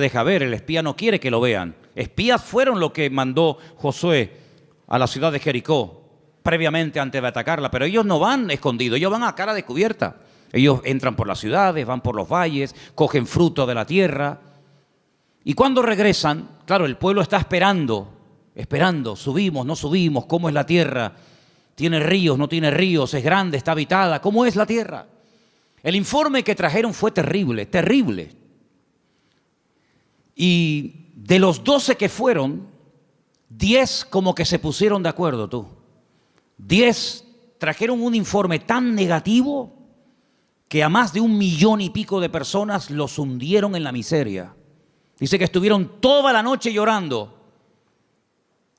deja ver, el espía no quiere que lo vean. Espías fueron lo que mandó Josué a la ciudad de Jericó previamente antes de atacarla, pero ellos no van escondidos, ellos van a cara descubierta. Ellos entran por las ciudades, van por los valles, cogen fruto de la tierra. Y cuando regresan, claro, el pueblo está esperando, subimos, no subimos, ¿cómo es la tierra? ¿Tiene ríos, no tiene ríos? ¿Es grande, está habitada? ¿Cómo es la tierra? El informe que trajeron fue terrible, terrible. Y de los 12 que fueron, 10 como que se pusieron de acuerdo, tú. 10 trajeron un informe tan negativo que a más de 1,5 millones de personas los hundieron en la miseria. Dice que estuvieron toda la noche llorando.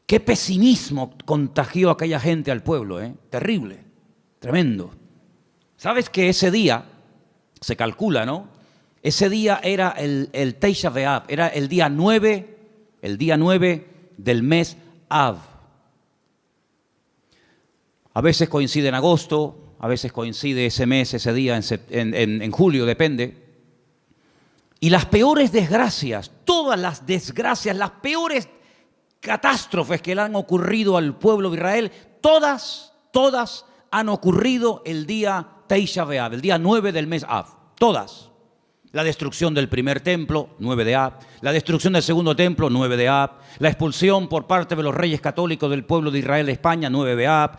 Qué pesimismo contagió aquella gente al pueblo, Terrible, tremendo. ¿Sabes que ese día, se calcula, ¿no? Ese día era el Tisha B'Av, era el día 9 del mes Av. A veces coincide en agosto, a veces coincide ese mes, ese día en julio, depende. Y las peores desgracias, todas las desgracias, las peores catástrofes que le han ocurrido al pueblo de Israel, todas han ocurrido el día Tisha B'Av, el día 9 del mes Av, todas. La destrucción del primer templo, 9 de Av. La destrucción del segundo templo, 9 de Av. La expulsión por parte de los reyes católicos del pueblo de Israel de España, 9 de Av.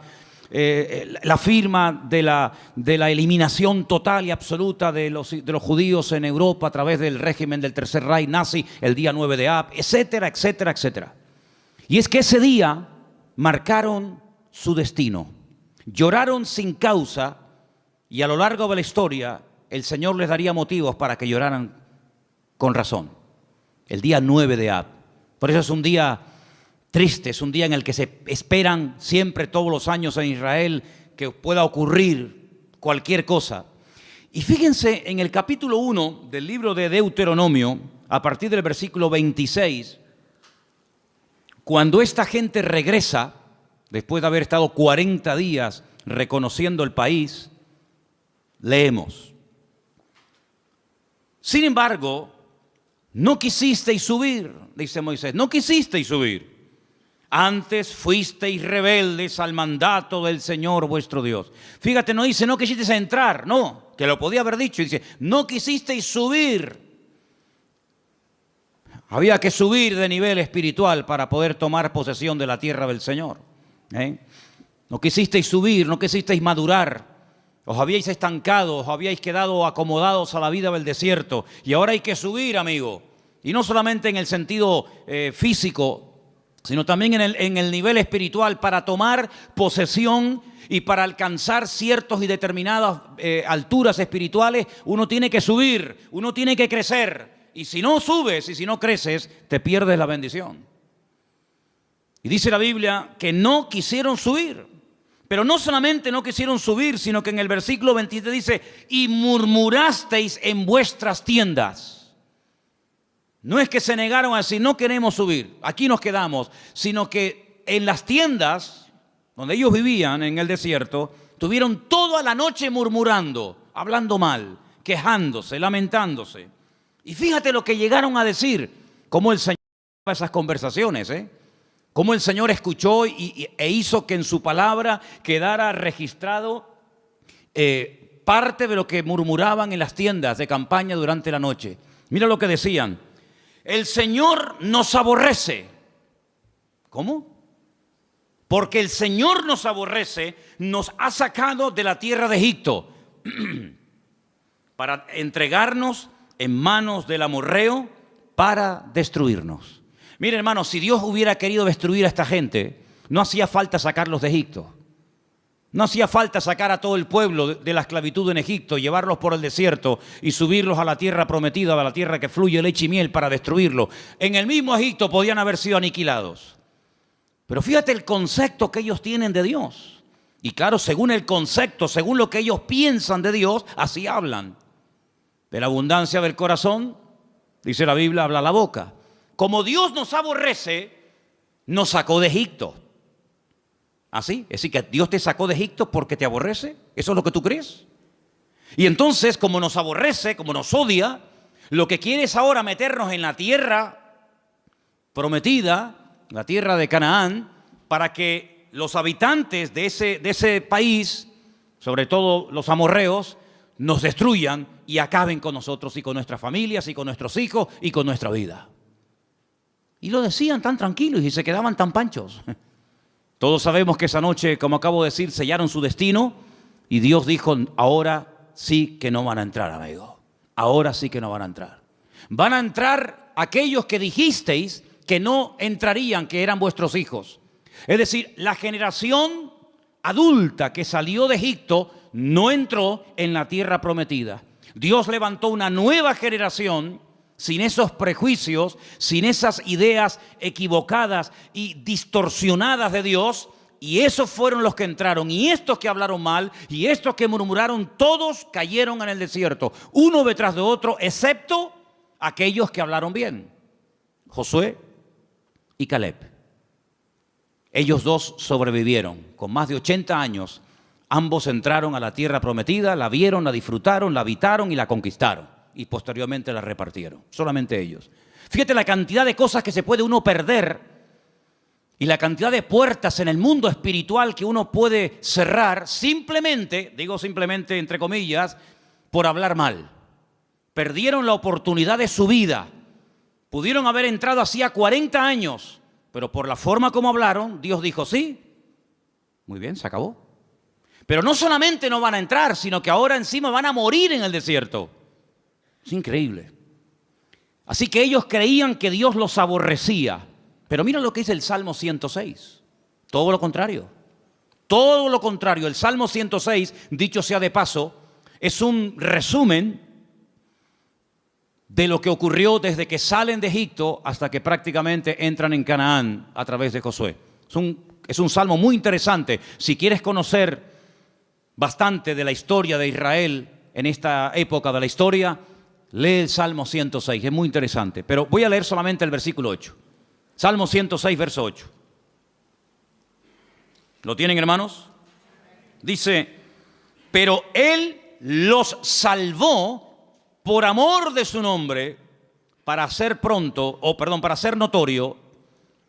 La firma de la eliminación total y absoluta de los judíos en Europa a través del régimen del Tercer Reich nazi, el día 9 de Av, etcétera, etcétera, etcétera. Y es que ese día marcaron su destino. Lloraron sin causa y a lo largo de la historia el Señor les daría motivos para que lloraran con razón. El día 9 de Av. Por eso es un día triste, es un día en el que se esperan siempre todos los años en Israel que pueda ocurrir cualquier cosa. Y fíjense en el capítulo 1 del libro de Deuteronomio, a partir del versículo 26, cuando esta gente regresa, después de haber estado 40 días reconociendo el país, leemos. Sin embargo, no quisisteis subir, dice Moisés, no quisisteis subir. Antes fuisteis rebeldes al mandato del Señor vuestro Dios. Fíjate, no dice no quisisteis entrar, no, que lo podía haber dicho. Dice, no quisisteis subir. Había que subir de nivel espiritual para poder tomar posesión de la tierra del Señor. No quisisteis subir, no quisisteis madurar. Os habíais estancado, os habíais quedado acomodados a la vida del desierto. Y ahora hay que subir, amigo. Y no solamente en el sentido físico, sino también en el nivel espiritual para tomar posesión y para alcanzar ciertas y determinadas alturas espirituales. Uno tiene que subir, uno tiene que crecer. Y si no subes y si no creces, te pierdes la bendición. Y dice la Biblia que no quisieron subir. Pero no solamente no quisieron subir, sino que en el versículo 23 dice, y murmurasteis en vuestras tiendas. No es que se negaron a decir, no queremos subir, aquí nos quedamos, sino que en las tiendas donde ellos vivían en el desierto, tuvieron toda la noche murmurando, hablando mal, quejándose, lamentándose. Y fíjate lo que llegaron a decir, cómo el Señor esas conversaciones, cómo el Señor escuchó e hizo que en su palabra quedara registrado parte de lo que murmuraban en las tiendas de campaña durante la noche. Mira lo que decían. El Señor nos aborrece. ¿Cómo? Porque el Señor nos aborrece, nos ha sacado de la tierra de Egipto para entregarnos en manos del amorreo para destruirnos. Miren, hermanos, si Dios hubiera querido destruir a esta gente, no hacía falta sacarlos de Egipto. No hacía falta sacar a todo el pueblo de la esclavitud en Egipto, llevarlos por el desierto y subirlos a la tierra prometida, a la tierra que fluye leche y miel para destruirlos. En el mismo Egipto podían haber sido aniquilados. Pero fíjate el concepto que ellos tienen de Dios. Y claro, según el concepto, según lo que ellos piensan de Dios, así hablan. De la abundancia del corazón, dice la Biblia, habla la boca. Como Dios nos aborrece, nos sacó de Egipto. ¿Así? Es decir, que Dios te sacó de Egipto porque te aborrece. ¿Eso es lo que tú crees? Y entonces, como nos aborrece, como nos odia, Lo que quiere es ahora meternos en la tierra prometida, la tierra de Canaán, para que los habitantes de ese país, sobre todo los amorreos, nos destruyan y acaben con nosotros y con nuestras familias y con nuestros hijos y con nuestra vida. Y lo decían tan tranquilos y se quedaban tan panchos. Todos sabemos que esa noche, como acabo de decir, sellaron su destino y Dios dijo, ahora sí que no van a entrar, amigo. Ahora sí que no van a entrar. Van a entrar aquellos que dijisteis que no entrarían, que eran vuestros hijos. Es decir, la generación adulta que salió de Egipto no entró en la tierra prometida. Dios levantó una nueva generación sin esos prejuicios, sin esas ideas equivocadas y distorsionadas de Dios, y esos fueron los que entraron, y estos que hablaron mal, y estos que murmuraron, todos cayeron en el desierto, uno detrás de otro, excepto aquellos que hablaron bien, Josué y Caleb. Ellos dos sobrevivieron, con más de 80 años, ambos entraron a la tierra prometida, la vieron, la disfrutaron, la habitaron y la conquistaron. Y posteriormente la repartieron, solamente ellos. Fíjate la cantidad de cosas que se puede uno perder y la cantidad de puertas en el mundo espiritual que uno puede cerrar simplemente, digo simplemente entre comillas, por hablar mal. Perdieron la oportunidad de su vida. Pudieron haber entrado hacía 40 años, pero por la forma como hablaron, Dios dijo sí. Muy bien, se acabó. Pero no solamente no van a entrar, sino que ahora encima van a morir en el desierto. Es increíble. Así que ellos creían que Dios los aborrecía. Pero mira lo que dice el Salmo 106. Todo lo contrario. Todo lo contrario. El Salmo 106, dicho sea de paso, es un resumen de lo que ocurrió desde que salen de Egipto hasta que prácticamente entran en Canaán a través de Josué. Es un salmo muy interesante. Si quieres conocer bastante de la historia de Israel en esta época de la historia, lee el Salmo 106, es muy interesante. Pero voy a leer solamente el versículo 8. Salmo 106, verso 8. ¿Lo tienen, hermanos? Dice, pero Él los salvó por amor de su nombre, para hacer para hacer notorio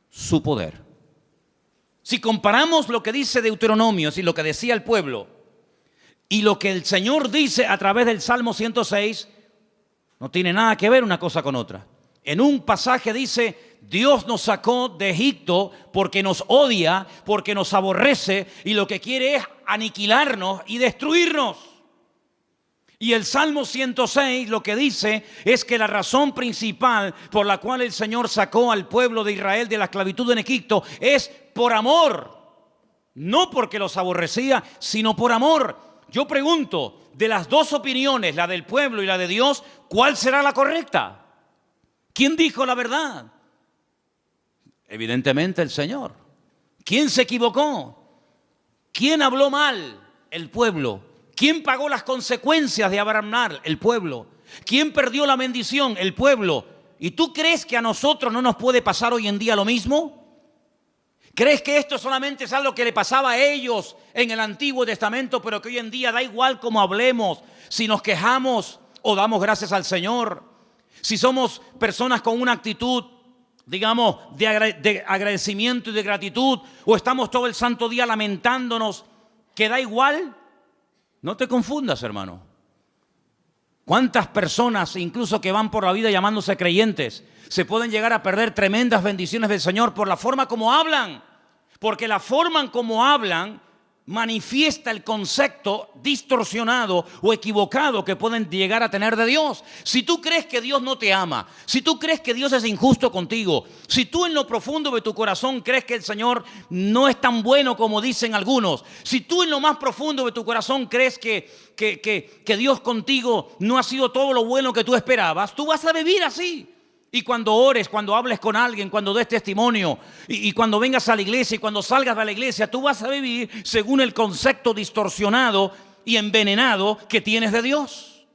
su poder. Si comparamos lo que dice Deuteronomio y lo que decía el pueblo y lo que el Señor dice a través del Salmo 106, no tiene nada que ver una cosa con otra. En un pasaje dice, Dios nos sacó de Egipto porque nos odia, porque nos aborrece y lo que quiere es aniquilarnos y destruirnos. Y el Salmo 106 lo que dice es que la razón principal por la cual el Señor sacó al pueblo de Israel de la esclavitud en Egipto es por amor. No porque los aborrecía, sino por amor. Yo pregunto, de las dos opiniones, la del pueblo y la de Dios, ¿cuál será la correcta? ¿Quién dijo la verdad? Evidentemente el Señor. ¿Quién se equivocó? ¿Quién habló mal? El pueblo. ¿Quién pagó las consecuencias de hablar? El pueblo. ¿Quién perdió la bendición? El pueblo. ¿Y tú crees que a nosotros no nos puede pasar hoy en día lo mismo? ¿Crees que esto solamente es algo que le pasaba a ellos en el Antiguo Testamento, pero que hoy en día da igual cómo hablemos, si nos quejamos o damos gracias al Señor? Si somos personas con una actitud, digamos, de agradecimiento y de gratitud, o estamos todo el santo día lamentándonos, que da igual. No te confundas, hermano. ¿Cuántas personas, incluso que van por la vida llamándose creyentes, se pueden llegar a perder tremendas bendiciones del Señor por la forma como hablan? Porque la forma en como hablan manifiesta el concepto distorsionado o equivocado que pueden llegar a tener de Dios. Si tú crees que Dios no te ama, si tú crees que Dios es injusto contigo, si tú en lo profundo de tu corazón crees que el Señor no es tan bueno como dicen algunos, si tú en lo más profundo de tu corazón crees que Dios contigo no ha sido todo lo bueno que tú esperabas, tú vas a vivir así. Y cuando ores, cuando hables con alguien, cuando des testimonio y cuando vengas a la iglesia y cuando salgas de la iglesia, tú vas a vivir según el concepto distorsionado y envenenado que tienes de Dios.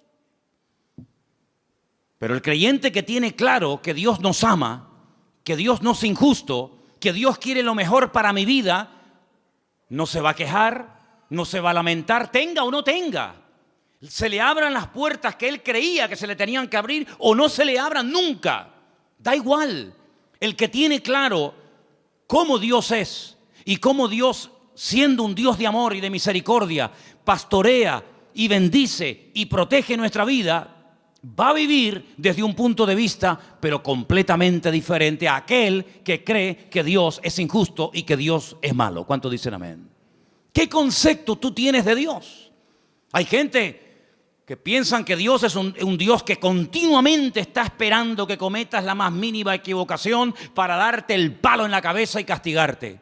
Pero el creyente que tiene claro que Dios nos ama, que Dios no es injusto, que Dios quiere lo mejor para mi vida, no se va a quejar, no se va a lamentar, tenga o no tenga. se le abran las puertas que él creía que se le tenían que abrir o no se le abran nunca. Da igual. El que tiene claro cómo Dios es y cómo Dios, siendo un Dios de amor y de misericordia, pastorea y bendice y protege nuestra vida, va a vivir desde un punto de vista, pero completamente diferente a aquel que cree que Dios es injusto y que Dios es malo. ¿Cuántos dicen amén? ¿Qué concepto tú tienes de Dios? Hay gente que piensan que Dios es un Dios que continuamente está esperando que cometas la más mínima equivocación para darte el palo en la cabeza y castigarte.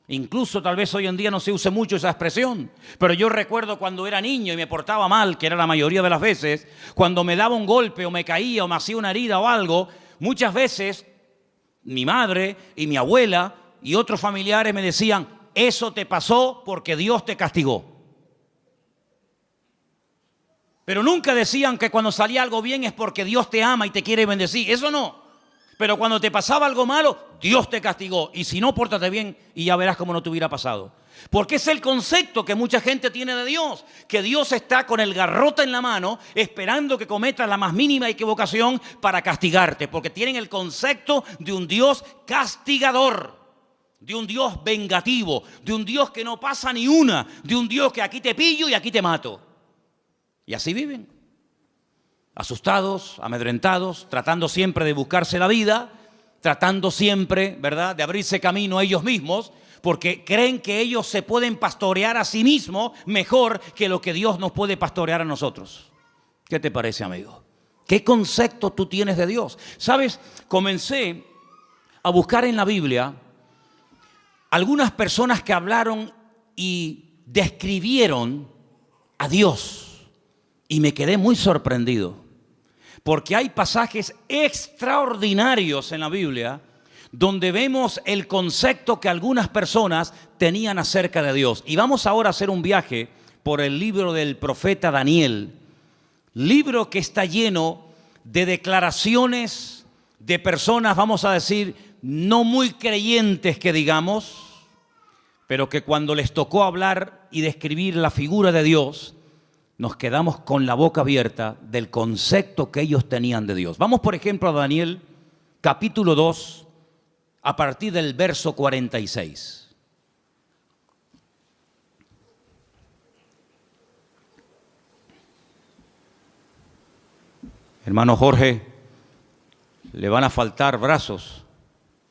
Incluso tal vez hoy en día no se use mucho esa expresión, pero yo recuerdo cuando era niño y me portaba mal, que era la mayoría de las veces, cuando me daba un golpe o me caía o me hacía una herida o algo, muchas veces mi madre y mi abuela y otros familiares me decían: eso te pasó porque Dios te castigó. Pero nunca decían que cuando salía algo bien es porque Dios te ama y te quiere bendecir. Eso no. Pero cuando te pasaba algo malo, Dios te castigó. Y si no, pórtate bien y ya verás cómo no te hubiera pasado. Porque es el concepto que mucha gente tiene de Dios. Que Dios está con el garrote en la mano esperando que cometas la más mínima equivocación para castigarte. Porque tienen el concepto de un Dios castigador. De un Dios vengativo. De un Dios que no pasa ni una. De un Dios que aquí te pillo y aquí te mato. Y así viven, asustados, amedrentados, tratando siempre de buscarse la vida, tratando siempre, ¿verdad?, de abrirse camino ellos mismos, porque creen que ellos se pueden pastorear a sí mismos mejor que lo que Dios nos puede pastorear a nosotros. ¿Qué te parece, amigo? ¿Qué concepto tú tienes de Dios? ¿Sabes? Comencé a buscar en la Biblia algunas personas que hablaron y describieron a Dios. Y me quedé muy sorprendido, porque hay pasajes extraordinarios en la Biblia donde vemos el concepto que algunas personas tenían acerca de Dios. Y vamos ahora a hacer un viaje por el libro del profeta Daniel, libro que está lleno de declaraciones de personas, vamos a decir, no muy creyentes que digamos, pero que cuando les tocó hablar y describir la figura de Dios, nos quedamos con la boca abierta del concepto que ellos tenían de Dios. Vamos, por ejemplo, a Daniel, capítulo 2, a partir del verso 46. Hermano Jorge, le van a faltar brazos.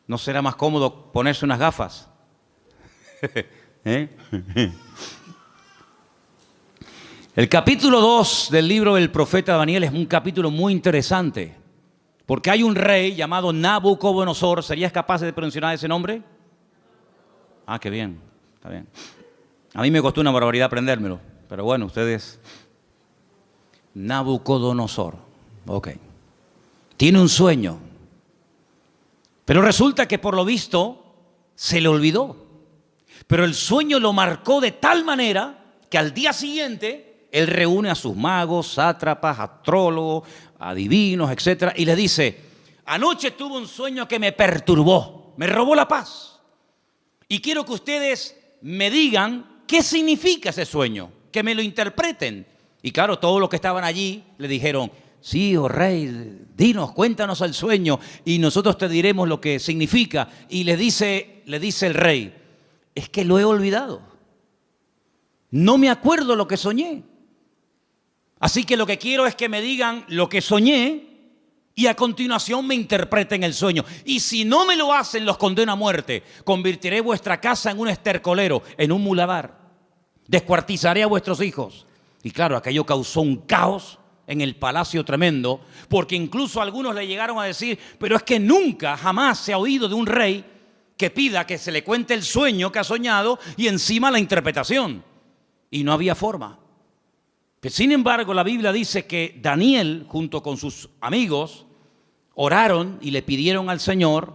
¿No será más cómodo ponerse unas gafas? ¿Eh? El capítulo 2 del libro del profeta Daniel es un capítulo muy interesante, porque hay un rey llamado Nabucodonosor. ¿Serías capaz de pronunciar ese nombre? Ah, qué bien, está bien. A mí me costó una barbaridad aprendérmelo, pero bueno, ustedes... Nabucodonosor, ok. Tiene un sueño, pero resulta que por lo visto se le olvidó. Pero el sueño lo marcó de tal manera que al día siguiente... él reúne a sus magos, sátrapas, astrólogos, adivinos, etc. Y les dice: anoche tuve un sueño que me perturbó, me robó la paz. Y quiero que ustedes me digan qué significa ese sueño, que me lo interpreten. Y claro, todos los que estaban allí le dijeron: sí, oh rey, dinos, cuéntanos el sueño y nosotros te diremos lo que significa. Y le dice el rey: es que lo he olvidado. No me acuerdo lo que soñé. Así que lo que quiero es que me digan lo que soñé y a continuación me interpreten el sueño. Y si no me lo hacen, los condeno a muerte. Convertiré vuestra casa en un estercolero, en un muladar. Descuartizaré a vuestros hijos. Y claro, aquello causó un caos en el palacio tremendo, porque incluso algunos le llegaron a decir: pero es que nunca, jamás se ha oído de un rey que pida que se le cuente el sueño que ha soñado y encima la interpretación. Y no había forma. Pero sin embargo, la Biblia dice que Daniel, junto con sus amigos, oraron y le pidieron al Señor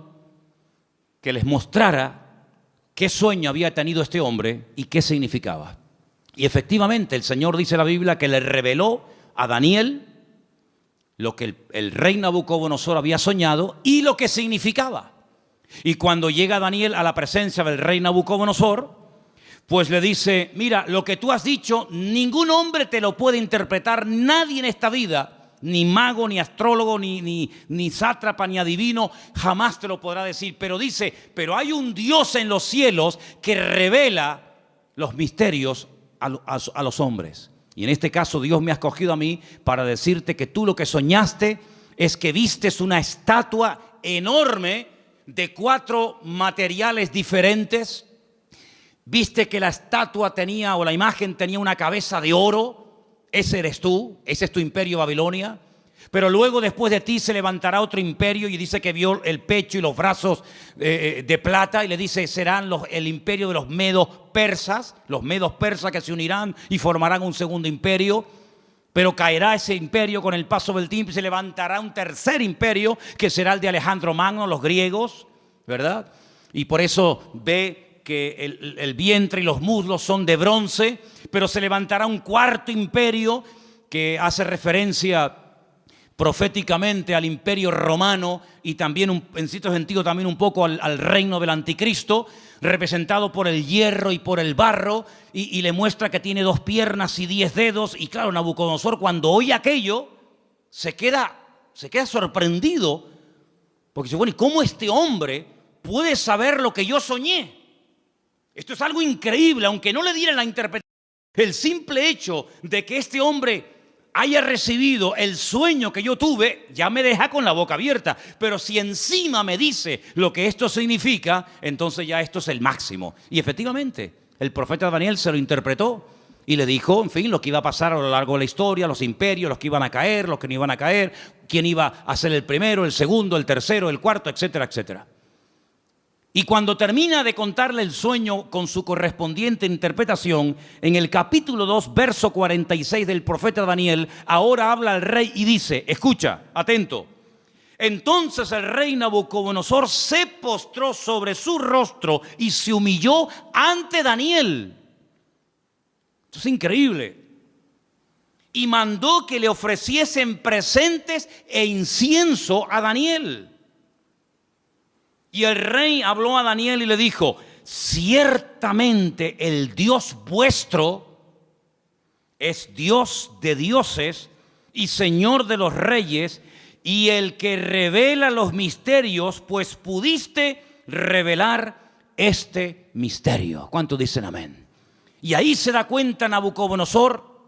que les mostrara qué sueño había tenido este hombre y qué significaba. Y efectivamente, el Señor, dice la Biblia, que le reveló a Daniel lo que el rey Nabucodonosor había soñado y lo que significaba. Y cuando llega Daniel a la presencia del rey Nabucodonosor, pues le dice, mira, lo que tú has dicho, ningún hombre te lo puede interpretar, nadie en esta vida, ni mago, ni astrólogo, ni sátrapa, ni adivino, jamás te lo podrá decir. Pero dice, pero hay un Dios en los cielos que revela los misterios a los hombres. Y en este caso Dios me ha escogido a mí para decirte que tú lo que soñaste es que vistes una estatua enorme de 4 materiales diferentes. Viste que la estatua tenía, o la imagen tenía una cabeza de oro. Ese eres tú, ese es tu imperio Babilonia. Pero luego después de ti se levantará otro imperio, y dice que vio el pecho y los brazos de plata, y le dice, serán el imperio de los medos persas que se unirán y formarán un segundo imperio. Pero caerá ese imperio con el paso del tiempo y se levantará un tercer imperio que será el de Alejandro Magno, los griegos, ¿verdad? Y por eso ve que el vientre y los muslos son de bronce, pero se levantará un cuarto imperio que hace referencia proféticamente al imperio romano y también en cierto sentido también un poco al reino del anticristo, representado por el hierro y por el barro, y le muestra que tiene 2 piernas y 10 dedos. Y claro, Nabucodonosor, cuando oye aquello, se queda sorprendido, porque dice, bueno, ¿y cómo este hombre puede saber lo que yo soñé? Esto es algo increíble, aunque no le dieran la interpretación. El simple hecho de que este hombre haya recibido el sueño que yo tuve, ya me deja con la boca abierta. Pero si encima me dice lo que esto significa, entonces ya esto es el máximo. Y efectivamente, el profeta Daniel se lo interpretó y le dijo, en fin, lo que iba a pasar a lo largo de la historia, los imperios, los que iban a caer, los que no iban a caer, quién iba a ser el primero, el segundo, el tercero, el cuarto, etcétera, etcétera. Y cuando termina de contarle el sueño con su correspondiente interpretación, en el capítulo 2, verso 46 del profeta Daniel, ahora habla el rey y dice, escucha, atento. Entonces el rey Nabucodonosor se postró sobre su rostro y se humilló ante Daniel. Esto es increíble. Y mandó que le ofreciesen presentes e incienso a Daniel. Y el rey habló a Daniel y le dijo, ciertamente el Dios vuestro es Dios de dioses y Señor de los reyes, y el que revela los misterios, pues pudiste revelar este misterio. ¿Cuántos dicen amén? Y ahí se da cuenta Nabucodonosor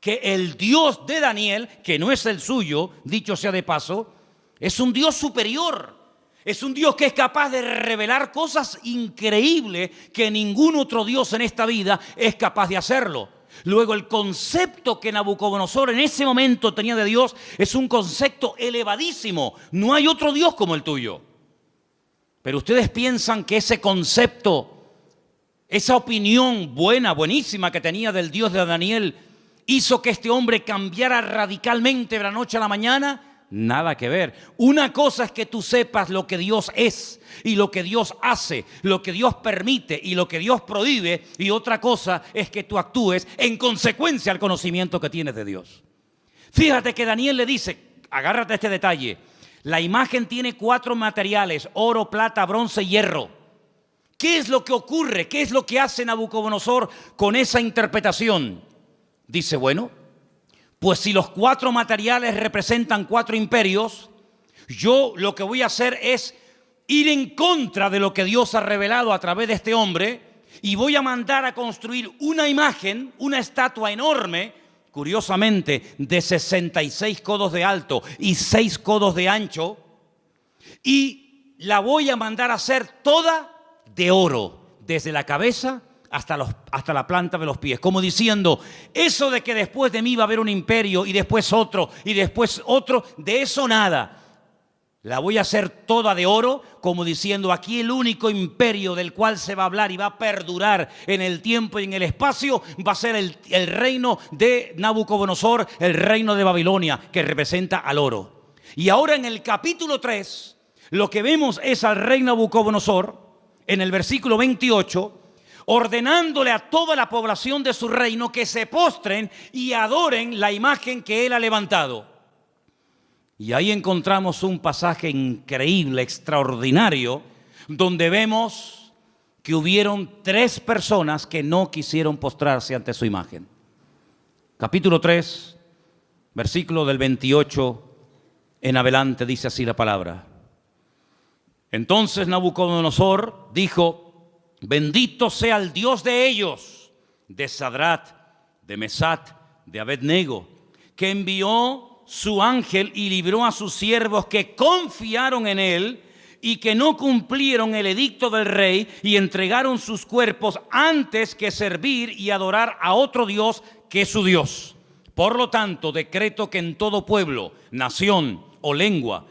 que el Dios de Daniel, que no es el suyo, dicho sea de paso, es un Dios superior. Es un Dios que es capaz de revelar cosas increíbles que ningún otro Dios en esta vida es capaz de hacerlo. Luego, el concepto que Nabucodonosor en ese momento tenía de Dios es un concepto elevadísimo. No hay otro Dios como el tuyo. Pero ustedes piensan que ese concepto, esa opinión buenísima que tenía del Dios de Daniel, hizo que este hombre cambiara radicalmente de la noche a la mañana. Nada que ver. Una cosa es que tú sepas lo que Dios es y lo que Dios hace, lo que Dios permite y lo que Dios prohíbe, y otra cosa es que tú actúes en consecuencia al conocimiento que tienes de Dios. Fíjate que Daniel le dice, agárrate a este detalle, la imagen tiene 4 materiales, oro, plata, bronce y hierro. ¿Qué es lo que ocurre? ¿Qué es lo que hace Nabucodonosor con esa interpretación? Dice, bueno, pues si los 4 materiales representan 4 imperios, yo lo que voy a hacer es ir en contra de lo que Dios ha revelado a través de este hombre, y voy a mandar a construir una imagen, una estatua enorme, curiosamente de 66 codos de alto y 6 codos de ancho, y la voy a mandar a hacer toda de oro, desde la cabeza hasta la planta de los pies, como diciendo, eso de que después de mí va a haber un imperio y después otro y después otro, de eso nada. La voy a hacer toda de oro, como diciendo, aquí el único imperio del cual se va a hablar y va a perdurar en el tiempo y en el espacio va a ser el reino de Nabucodonosor, el reino de Babilonia, que representa al oro. Y ahora en el capítulo 3, lo que vemos es al rey Nabucodonosor, en el versículo 28, ordenándole a toda la población de su reino que se postren y adoren la imagen que él ha levantado. Y ahí encontramos un pasaje increíble, extraordinario, donde vemos que hubieron 3 personas que no quisieron postrarse ante su imagen. Capítulo 3, versículo del 28 en adelante, dice así la palabra. Entonces Nabucodonosor dijo: bendito sea el Dios de ellos, de Sadrat, de Mesach, de Abednego, que envió su ángel y libró a sus siervos que confiaron en él y que no cumplieron el edicto del rey y entregaron sus cuerpos antes que servir y adorar a otro Dios que es su Dios. Por lo tanto, decreto que en todo pueblo, nación o lengua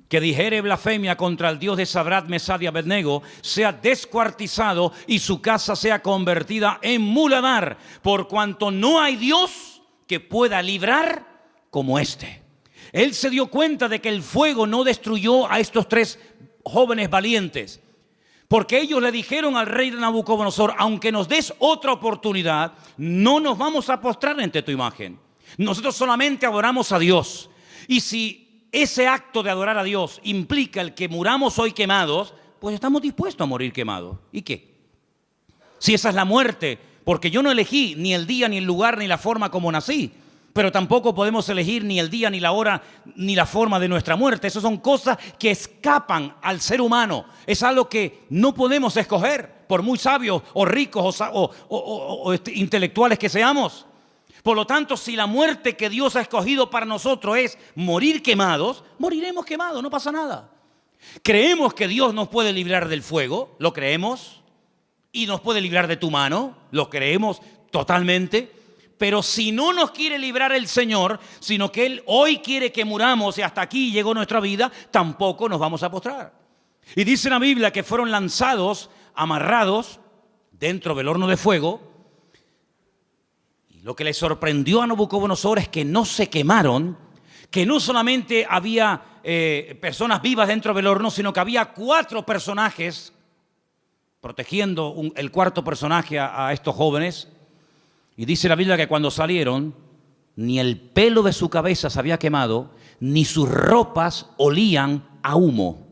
que dijere blasfemia contra el Dios de Sadrat, Mesach y Abednego sea descuartizado y su casa sea convertida en muladar, por cuanto no hay Dios que pueda librar como este. Él se dio cuenta de que el fuego no destruyó a estos 3 jóvenes valientes, porque ellos le dijeron al rey de Nabucodonosor: aunque nos des otra oportunidad, no nos vamos a postrar ante tu imagen. Nosotros solamente adoramos a Dios. Y si ese acto de adorar a Dios implica el que muramos hoy quemados, pues estamos dispuestos a morir quemados. ¿Y qué? Si esa es la muerte, porque yo no elegí ni el día, ni el lugar, ni la forma como nací, pero tampoco podemos elegir ni el día, ni la hora, ni la forma de nuestra muerte. Esas son cosas que escapan al ser humano. Es algo que no podemos escoger, por muy sabios o ricos o intelectuales que seamos. Por lo tanto, si la muerte que Dios ha escogido para nosotros es morir quemados, moriremos quemados, no pasa nada. ¿Creemos que Dios nos puede librar del fuego? ¿Lo creemos? ¿Y nos puede librar de tu mano? ¿Lo creemos totalmente? Pero si no nos quiere librar el Señor, sino que Él hoy quiere que muramos y hasta aquí llegó nuestra vida, tampoco nos vamos a postrar. Y dice la Biblia que fueron lanzados, amarrados dentro del horno de fuego. Y lo que le sorprendió a Nabucodonosor es que no se quemaron, que no solamente había personas vivas dentro del horno, sino que había 4 personajes protegiendo el 4.º personaje a estos jóvenes. Y dice la Biblia que cuando salieron, ni el pelo de su cabeza se había quemado, ni sus ropas olían a humo.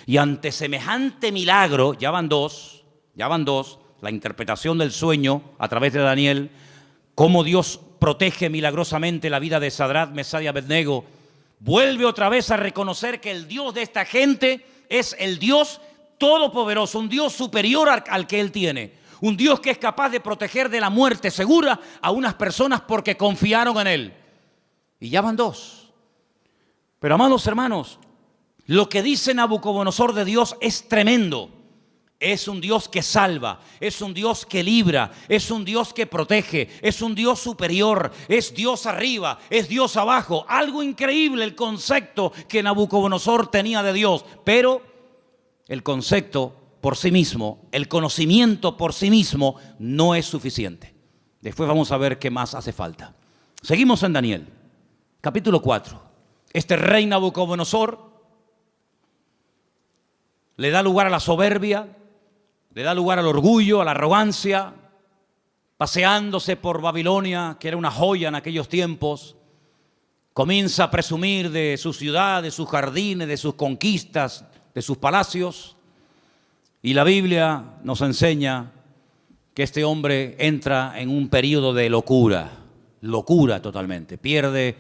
Y ante semejante milagro, ya van dos, la interpretación del sueño a través de Daniel, cómo Dios protege milagrosamente la vida de Sadrat, Mesach y Abednego, vuelve otra vez a reconocer que el Dios de esta gente es el Dios todopoderoso, un Dios superior al que Él tiene. Un Dios que es capaz de proteger de la muerte segura a unas personas porque confiaron en Él. Y ya van 2. Pero amados hermanos, lo que dice Nabucodonosor de Dios es tremendo. Es un Dios que salva, es un Dios que libra, es un Dios que protege, es un Dios superior, es Dios arriba, es Dios abajo. Algo increíble el concepto que Nabucodonosor tenía de Dios. Pero el concepto por sí mismo, el conocimiento por sí mismo no es suficiente. Después vamos a ver qué más hace falta. Seguimos en Daniel, capítulo 4. Este rey Nabucodonosor le da lugar a la soberbia, le da lugar al orgullo, a la arrogancia, paseándose por Babilonia, que era una joya en aquellos tiempos. Comienza a presumir de su ciudad, de sus jardines, de sus conquistas, de sus palacios. Y la Biblia nos enseña que este hombre entra en un periodo de locura totalmente. Pierde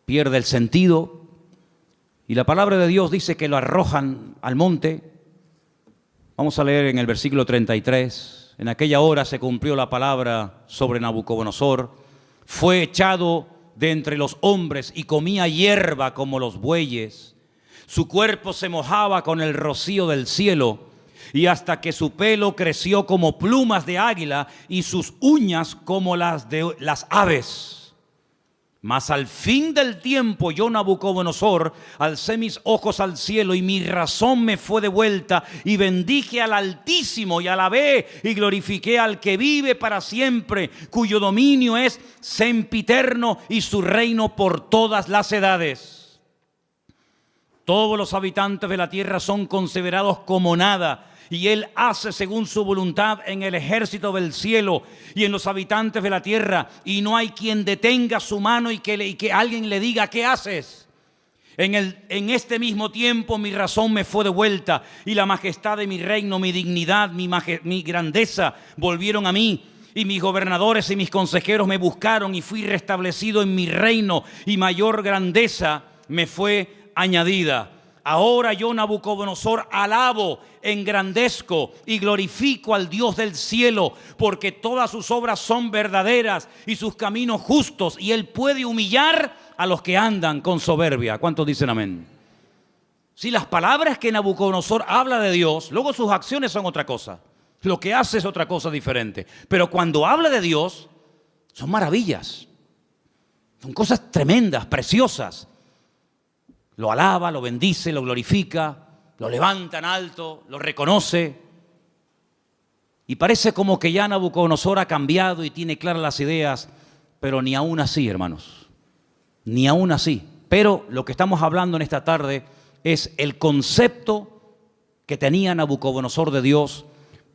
el sentido. Y la palabra de Dios dice que lo arrojan al monte. Vamos a leer en el versículo 33. En aquella hora se cumplió la palabra sobre Nabucodonosor. Fue echado de entre los hombres y comía hierba como los bueyes. Su cuerpo se mojaba con el rocío del cielo. Y hasta que su pelo creció como plumas de águila y sus uñas como las de las aves. Mas al fin del tiempo yo, Nabucodonosor, alcé mis ojos al cielo y mi razón me fue devuelta y bendije al Altísimo y alabé y glorifiqué al que vive para siempre, cuyo dominio es sempiterno y su reino por todas las edades. Todos los habitantes de la tierra son considerados como nada, y Él hace según su voluntad en el ejército del cielo y en los habitantes de la tierra, y no hay quien detenga su mano y que alguien le diga: ¿qué haces? En este mismo tiempo mi razón me fue devuelta y la majestad de mi reino, mi dignidad, mi grandeza volvieron a mí. Y mis gobernadores y mis consejeros me buscaron y fui restablecido en mi reino y mayor grandeza me fue añadida. Ahora yo, Nabucodonosor, alabo, engrandezco y glorifico al Dios del cielo, porque todas sus obras son verdaderas y sus caminos justos, y Él puede humillar a los que andan con soberbia. ¿Cuántos dicen amén? Si las palabras que Nabucodonosor habla de Dios, luego sus acciones son otra cosa. Lo que hace es otra cosa diferente. Pero cuando habla de Dios, son maravillas. Son cosas tremendas, preciosas. Lo alaba, lo bendice, lo glorifica, lo levanta en alto, lo reconoce. Y parece como que ya Nabucodonosor ha cambiado y tiene claras las ideas, pero ni aún así, hermanos. Ni aún así. Pero lo que estamos hablando en esta tarde es el concepto que tenía Nabucodonosor de Dios.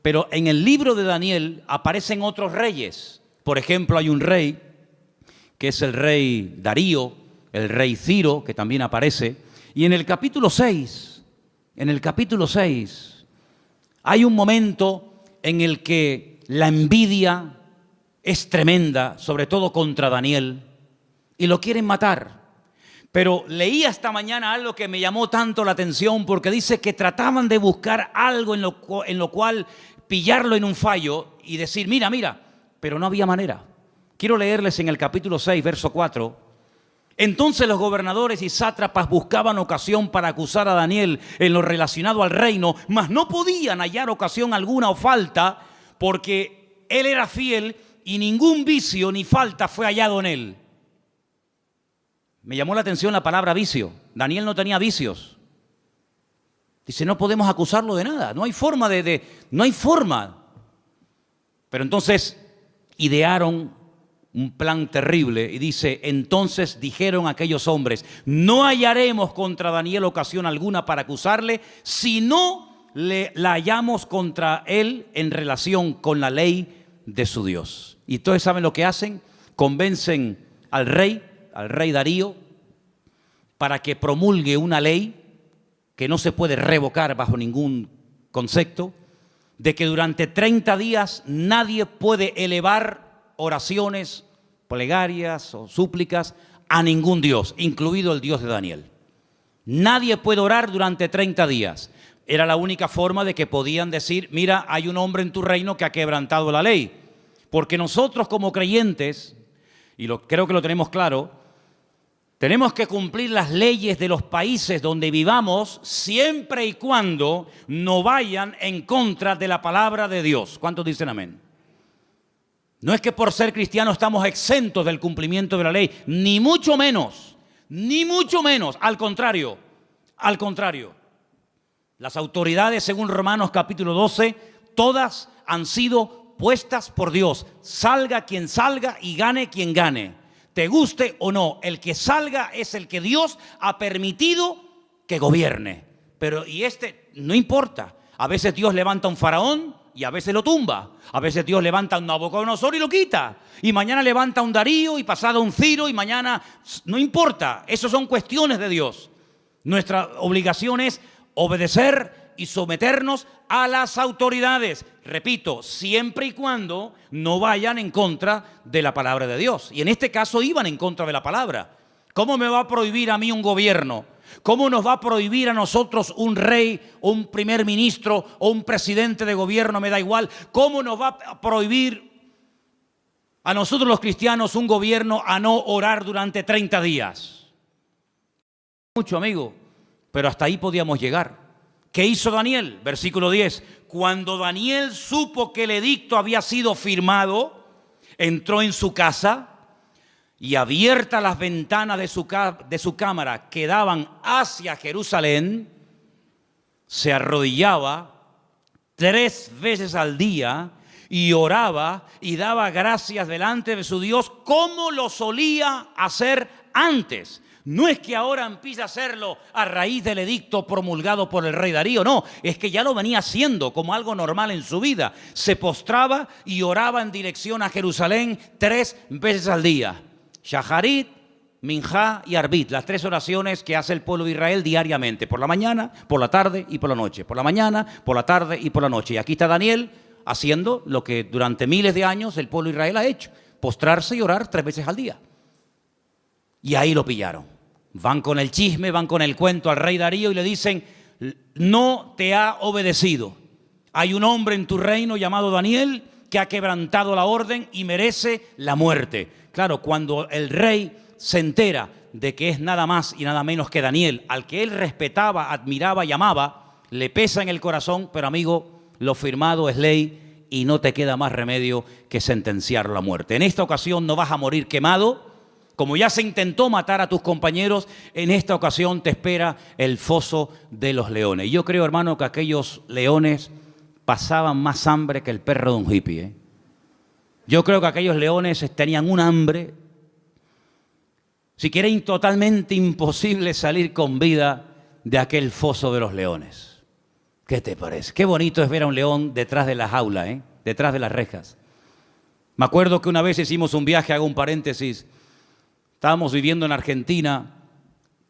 Pero en el libro de Daniel aparecen otros reyes. Por ejemplo, hay un rey que es el rey Darío, el rey Ciro, que también aparece. Y en el capítulo 6, hay un momento en el que la envidia es tremenda, sobre todo contra Daniel, y lo quieren matar. Pero leí esta mañana algo que me llamó tanto la atención, porque dice que trataban de buscar algo en lo cual pillarlo en un fallo y decir, mira, pero no había manera. Quiero leerles en el capítulo 6, verso 4. Entonces los gobernadores y sátrapas buscaban ocasión para acusar a Daniel en lo relacionado al reino, mas no podían hallar ocasión alguna o falta, porque él era fiel y ningún vicio ni falta fue hallado en él. Me llamó la atención la palabra vicio. Daniel no tenía vicios. Dice, no podemos acusarlo de nada. No hay forma no hay forma. Pero entonces idearon un plan terrible y dice, entonces dijeron aquellos hombres, no hallaremos contra Daniel ocasión alguna para acusarle, si no la hallamos contra él en relación con la ley de su Dios. Y entonces, ¿saben lo que hacen? Convencen al rey Darío, para que promulgue una ley que no se puede revocar bajo ningún concepto, de que durante 30 días nadie puede elevar oraciones, plegarias o súplicas a ningún Dios, incluido el Dios de Daniel. Nadie puede orar durante 30 días. Era la única forma de que podían decir, mira, hay un hombre en tu reino que ha quebrantado la ley. Porque nosotros como creyentes, y creo que lo tenemos claro, tenemos que cumplir las leyes de los países donde vivamos siempre y cuando no vayan en contra de la palabra de Dios. ¿Cuántos dicen amén? No es que por ser cristianos estamos exentos del cumplimiento de la ley, ni mucho menos, al contrario. Las autoridades, según Romanos capítulo 12, todas han sido puestas por Dios. Salga quien salga y gane quien gane. Te guste o no, el que salga es el que Dios ha permitido que gobierne. Pero no importa. A veces Dios levanta un faraón y a veces lo tumba. A veces Dios levanta un Nabucodonosor y lo quita. Y mañana levanta un Darío y pasado un Ciro y mañana... No importa, eso son cuestiones de Dios. Nuestra obligación es obedecer y someternos a las autoridades. Repito, siempre y cuando no vayan en contra de la palabra de Dios. Y en este caso iban en contra de la palabra. ¿Cómo me va a prohibir a mí un gobierno? ¿Cómo nos va a prohibir a nosotros un rey, o un primer ministro o un presidente de gobierno? Me da igual. ¿Cómo nos va a prohibir a nosotros los cristianos un gobierno a no orar durante 30 días? Mucho, amigo, pero hasta ahí podíamos llegar. ¿Qué hizo Daniel? Versículo 10. Cuando Daniel supo que el edicto había sido firmado, entró en su casa y abiertas las ventanas de su cámara que daban hacia Jerusalén, se arrodillaba 3 veces al día y oraba y daba gracias delante de su Dios como lo solía hacer antes. No es que ahora empiece a hacerlo a raíz del edicto promulgado por el rey Darío, no, es que ya lo venía haciendo como algo normal en su vida. Se postraba y oraba en dirección a Jerusalén 3 veces al día. Shaharit, Minjá y Arbit, las 3 oraciones que hace el pueblo de Israel diariamente, por la mañana, por la tarde y por la noche, por la mañana, por la tarde y por la noche. Y aquí está Daniel haciendo lo que durante miles de años el pueblo de Israel ha hecho, postrarse y orar 3 veces al día. Y ahí lo pillaron. Van con el chisme, van con el cuento al rey Darío y le dicen: no te ha obedecido. Hay un hombre en tu reino llamado Daniel que ha quebrantado la orden y merece la muerte. Claro, cuando el rey se entera de que es nada más y nada menos que Daniel, al que él respetaba, admiraba y amaba, le pesa en el corazón, pero amigo, lo firmado es ley y no te queda más remedio que sentenciarlo a muerte. En esta ocasión no vas a morir quemado, como ya se intentó matar a tus compañeros, en esta ocasión te espera el foso de los leones. Y yo creo, hermano, que aquellos leones pasaban más hambre que el perro de un hippie, ¿eh? Yo creo que aquellos leones tenían un hambre, si quieren, totalmente imposible salir con vida de aquel foso de los leones. ¿Qué te parece? Qué bonito es ver a un león detrás de la jaula, ¿eh? Detrás de las rejas. Me acuerdo que una vez hicimos un viaje, hago un paréntesis, estábamos viviendo en Argentina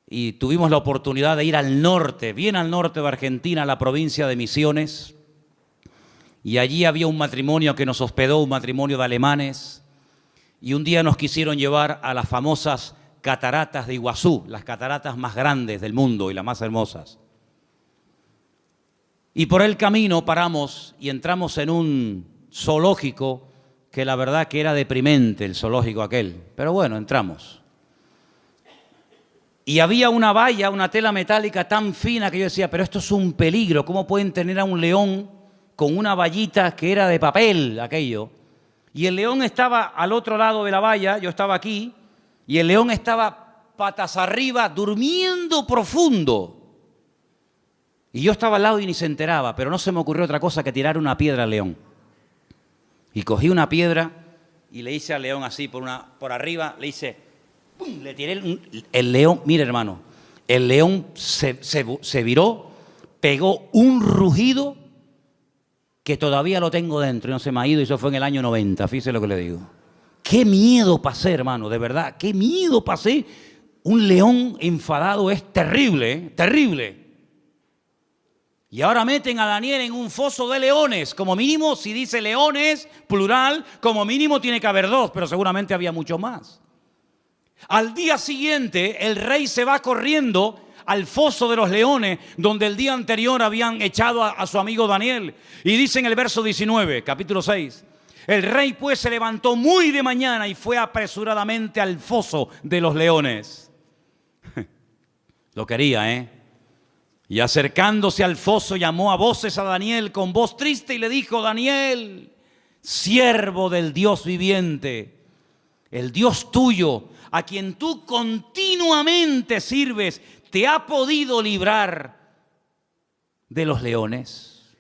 y tuvimos la oportunidad de ir al norte, bien al norte de Argentina, a la provincia de Misiones. Y allí había un matrimonio que nos hospedó, un matrimonio de alemanes. Y un día nos quisieron llevar a las famosas cataratas de Iguazú, las cataratas más grandes del mundo y las más hermosas. Y por el camino paramos y entramos en un zoológico que la verdad que era deprimente, el zoológico aquel. Pero bueno, entramos. Y había una valla, una tela metálica tan fina que yo decía, pero esto es un peligro. ¿Cómo pueden tener a un león con una vallita que era de papel, aquello? Y el león estaba al otro lado de la valla, yo estaba aquí, y el león estaba patas arriba, durmiendo profundo. Y yo estaba al lado y ni se enteraba, pero no se me ocurrió otra cosa que tirar una piedra al león. Y cogí una piedra y le hice al león así por arriba, le hice, ¡pum!, le tiré el león. Mire, hermano, el león se viró, pegó un rugido que todavía lo tengo dentro y no se me ha ido, y eso fue en el año 90, fíjese lo que le digo. Qué miedo pasé, hermano, de verdad, qué miedo pasé. Un león enfadado es terrible, ¿eh? Terrible. Y ahora meten a Daniel en un foso de leones. Como mínimo, si dice leones, plural, como mínimo tiene que haber 2, pero seguramente había mucho más. Al día siguiente, el rey se va corriendo al foso de los leones, donde el día anterior habían echado a su amigo Daniel. Y dice en el verso 19, capítulo 6, el rey pues se levantó muy de mañana y fue apresuradamente al foso de los leones. Lo quería, ¿eh? Y acercándose al foso llamó a voces a Daniel con voz triste y le dijo: Daniel, siervo del Dios viviente, el Dios tuyo, a quien tú continuamente sirves, ¿te ha podido librar de los leones?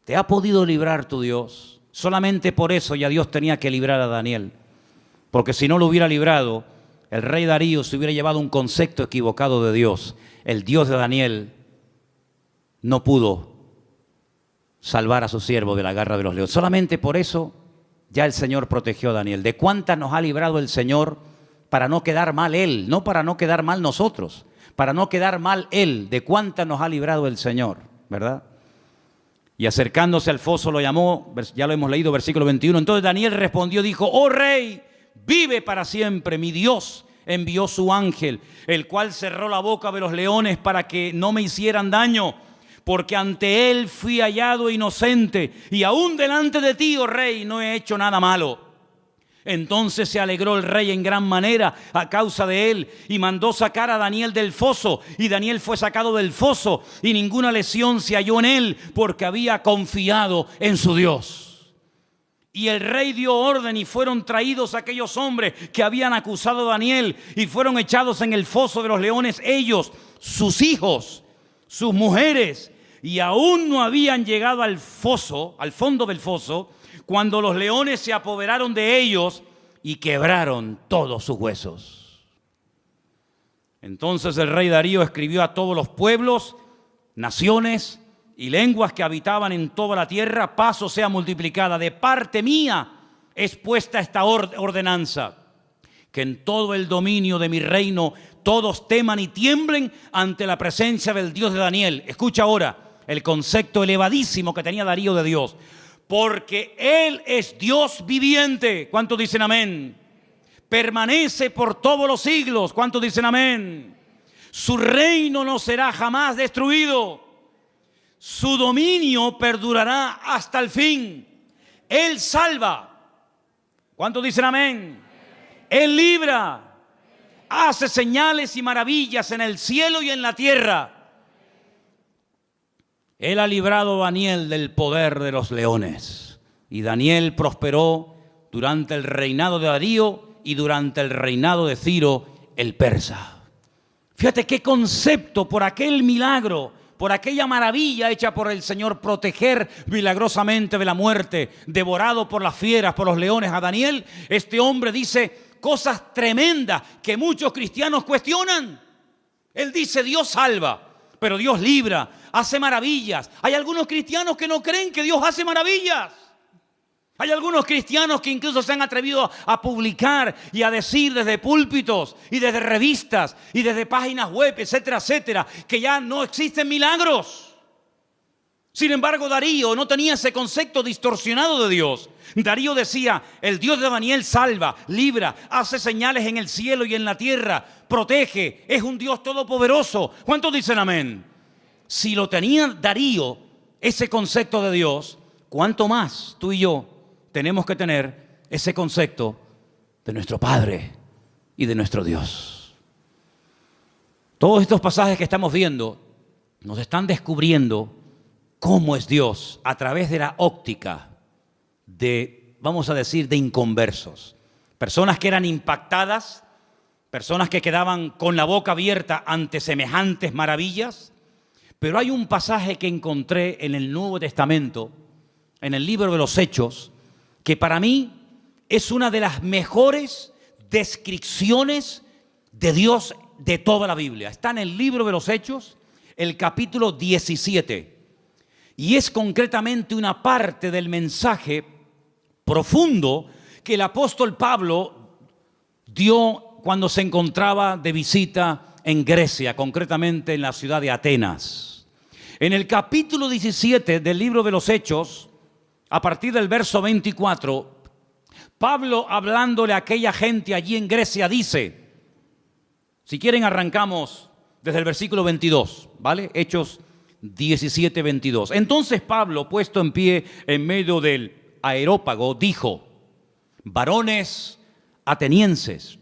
¿Te ha podido librar tu Dios? Solamente por eso ya Dios tenía que librar a Daniel, porque si no lo hubiera librado, el rey Darío se hubiera llevado un concepto equivocado de Dios. El Dios de Daniel no pudo salvar a su siervo de la garra de los leones. Solamente por eso ya el Señor protegió a Daniel. ¿De cuántas nos ha librado el Señor para no quedar mal Él? No para no quedar mal nosotros, para no quedar mal Él. ¿De cuántas nos ha librado el Señor? ¿Verdad? Y acercándose al foso lo llamó, ya lo hemos leído, versículo 21. Entonces Daniel respondió, dijo: oh rey, vive para siempre, mi Dios envió su ángel, el cual cerró la boca de los leones para que no me hicieran daño, porque ante él fui hallado inocente, y aún delante de ti, oh rey, no he hecho nada malo. Entonces se alegró el rey en gran manera a causa de él, y mandó sacar a Daniel del foso, y Daniel fue sacado del foso, y ninguna lesión se halló en él, porque había confiado en su Dios. Y el rey dio orden y fueron traídos aquellos hombres que habían acusado a Daniel y fueron echados en el foso de los leones, ellos, sus hijos, sus mujeres, y aún no habían llegado al foso, al fondo del foso, cuando los leones se apoderaron de ellos y quebraron todos sus huesos. Entonces el rey Darío escribió a todos los pueblos, naciones y lenguas que habitaban en toda la tierra: paz os sea multiplicada. De parte mía es puesta esta ordenanza, que en todo el dominio de mi reino todos teman y tiemblen ante la presencia del Dios de Daniel. Escucha ahora el concepto elevadísimo que tenía Darío de Dios. Porque Él es Dios viviente. ¿Cuántos dicen amén? Permanece por todos los siglos. ¿Cuántos dicen amén? Su reino no será jamás destruido. Su dominio perdurará hasta el fin. Él salva. ¿Cuántos dicen amén? Él libra. Hace señales y maravillas en el cielo y en la tierra. Él ha librado a Daniel del poder de los leones. Y Daniel prosperó durante el reinado de Darío y durante el reinado de Ciro el persa. Fíjate qué concepto por aquel milagro, por aquella maravilla hecha por el Señor, proteger milagrosamente de la muerte, devorado por las fieras, por los leones a Daniel. Este hombre dice cosas tremendas que muchos cristianos cuestionan. Él dice: Dios salva, pero Dios libra, hace maravillas. Hay algunos cristianos que no creen que Dios hace maravillas. Hay algunos cristianos que incluso se han atrevido a publicar y a decir desde púlpitos y desde revistas y desde páginas web, etcétera, etcétera, que ya no existen milagros. Sin embargo, Darío no tenía ese concepto distorsionado de Dios. Darío decía: el Dios de Daniel salva, libra, hace señales en el cielo y en la tierra, protege, es un Dios todopoderoso. ¿Cuántos dicen amén? Si lo tenía Darío, ese concepto de Dios, ¿cuánto más tú y yo tenemos que tener ese concepto de nuestro Padre y de nuestro Dios? Todos estos pasajes que estamos viendo nos están descubriendo cómo es Dios a través de la óptica de, vamos a decir, de inconversos. Personas que eran impactadas, personas que quedaban con la boca abierta ante semejantes maravillas. Pero hay un pasaje que encontré en el Nuevo Testamento, en el libro de los Hechos, que para mí es una de las mejores descripciones de Dios de toda la Biblia. Está en el libro de los Hechos, el capítulo 17. Y es concretamente una parte del mensaje profundo que el apóstol Pablo dio cuando se encontraba de visita en Grecia, concretamente en la ciudad de Atenas. En el capítulo 17 del libro de los Hechos, a partir del verso 24, Pablo, hablándole a aquella gente allí en Grecia, dice, si quieren arrancamos desde el versículo 22, ¿vale? Hechos 17, 22. Entonces Pablo, puesto en pie en medio del Areópago, dijo: varones atenienses,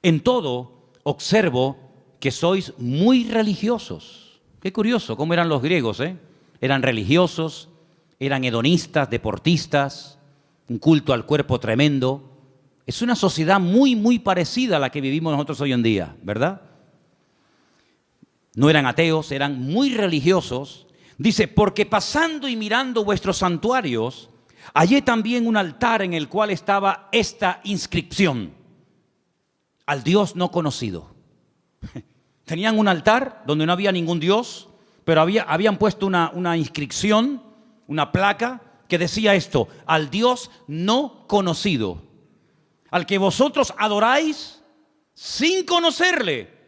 en todo observo que sois muy religiosos. Qué curioso cómo eran los griegos, ¿eh? Eran religiosos, eran hedonistas, deportistas, un culto al cuerpo tremendo. Es una sociedad muy, muy parecida a la que vivimos nosotros hoy en día, ¿verdad? No eran ateos, eran muy religiosos. Dice, porque pasando y mirando vuestros santuarios, hallé también un altar en el cual estaba esta inscripción: al Dios no conocido. Tenían un altar donde no había ningún Dios, pero habían puesto una inscripción, una placa que decía esto: al Dios no conocido, al que vosotros adoráis sin conocerle.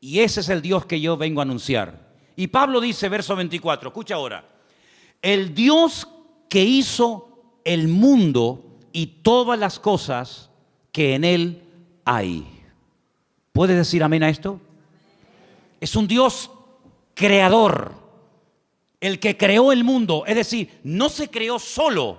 Y ese es el Dios que yo vengo a anunciar. Y Pablo dice, verso 24, escucha ahora: el Dios que hizo el mundo y todas las cosas que en él hay. ¿Puedes decir amén a esto? Es un Dios creador, el que creó el mundo. Es decir, no se creó solo.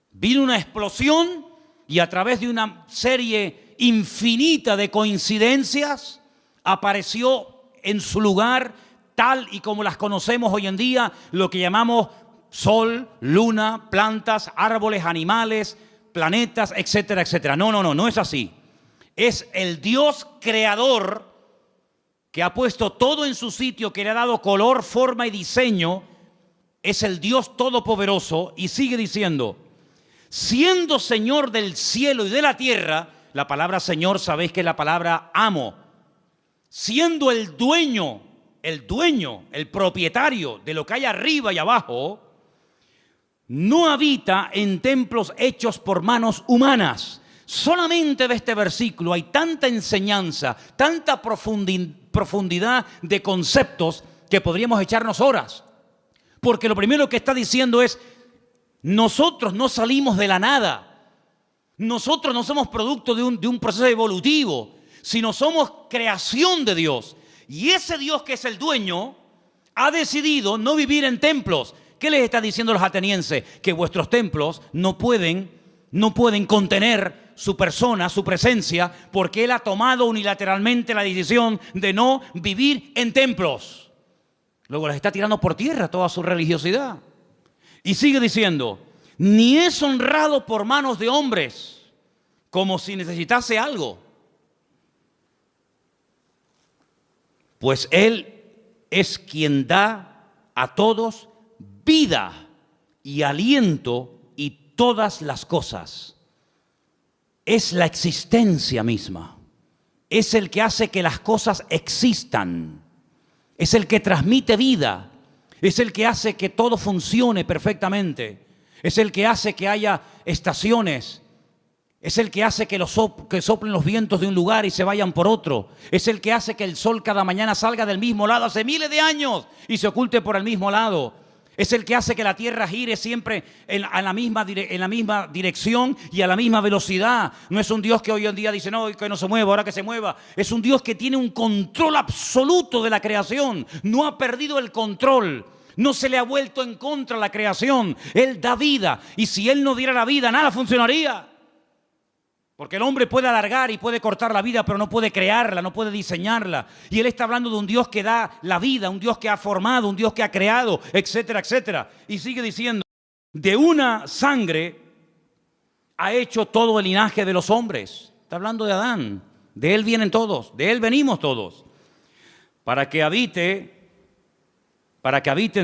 Vino una explosión y a través de una serie infinita de coincidencias apareció en su lugar, tal y como las conocemos hoy en día, lo que llamamos sol, luna, plantas, árboles, animales, planetas, etcétera, etcétera. No es así. Es el Dios creador que ha puesto todo en su sitio, que le ha dado color, forma y diseño. Es el Dios todopoderoso. Y sigue diciendo, siendo Señor del cielo y de la tierra. La palabra Señor, sabéis que es la palabra amo. Siendo el dueño, el propietario de lo que hay arriba y abajo, no habita en templos hechos por manos humanas, Solamente de este versículo hay tanta enseñanza, tanta profundidad de conceptos que podríamos echarnos horas. Porque lo primero que está diciendo es, nosotros no salimos de la nada. Nosotros no somos producto de un proceso evolutivo, sino somos creación de Dios. Y ese Dios que es el dueño ha decidido no vivir en templos. ¿Qué les está diciendo los atenienses? Que vuestros templos no pueden contener su persona, su presencia, porque Él ha tomado unilateralmente la decisión de no vivir en templos. Luego les está tirando por tierra toda su religiosidad. Y sigue diciendo, ni es honrado por manos de hombres, como si necesitase algo. Pues Él es quien da a todos vida y aliento y todas las cosas. Es la existencia misma. Es el que hace que las cosas existan. Es el que transmite vida. Es el que hace que todo funcione perfectamente. Es el que hace que haya estaciones. Es el que hace que soplen los vientos de un lugar y se vayan por otro. Es el que hace que el sol cada mañana salga del mismo lado hace miles de años y se oculte por el mismo lado. Es el que hace que la tierra gire siempre en la misma dirección y a la misma velocidad. No es un Dios que hoy en día dice, no, que no se mueva, ahora que se mueva. Es un Dios que tiene un control absoluto de la creación. No ha perdido el control. No se le ha vuelto en contra la creación. Él da vida. Y si Él no diera la vida, nada funcionaría. Porque el hombre puede alargar y puede cortar la vida, pero no puede crearla, no puede diseñarla. Y Él está hablando de un Dios que da la vida, un Dios que ha formado, un Dios que ha creado, etcétera, etcétera. Y sigue diciendo, de una sangre ha hecho todo el linaje de los hombres. Está hablando de Adán. De Él vienen todos, de Él venimos todos. Para que habiten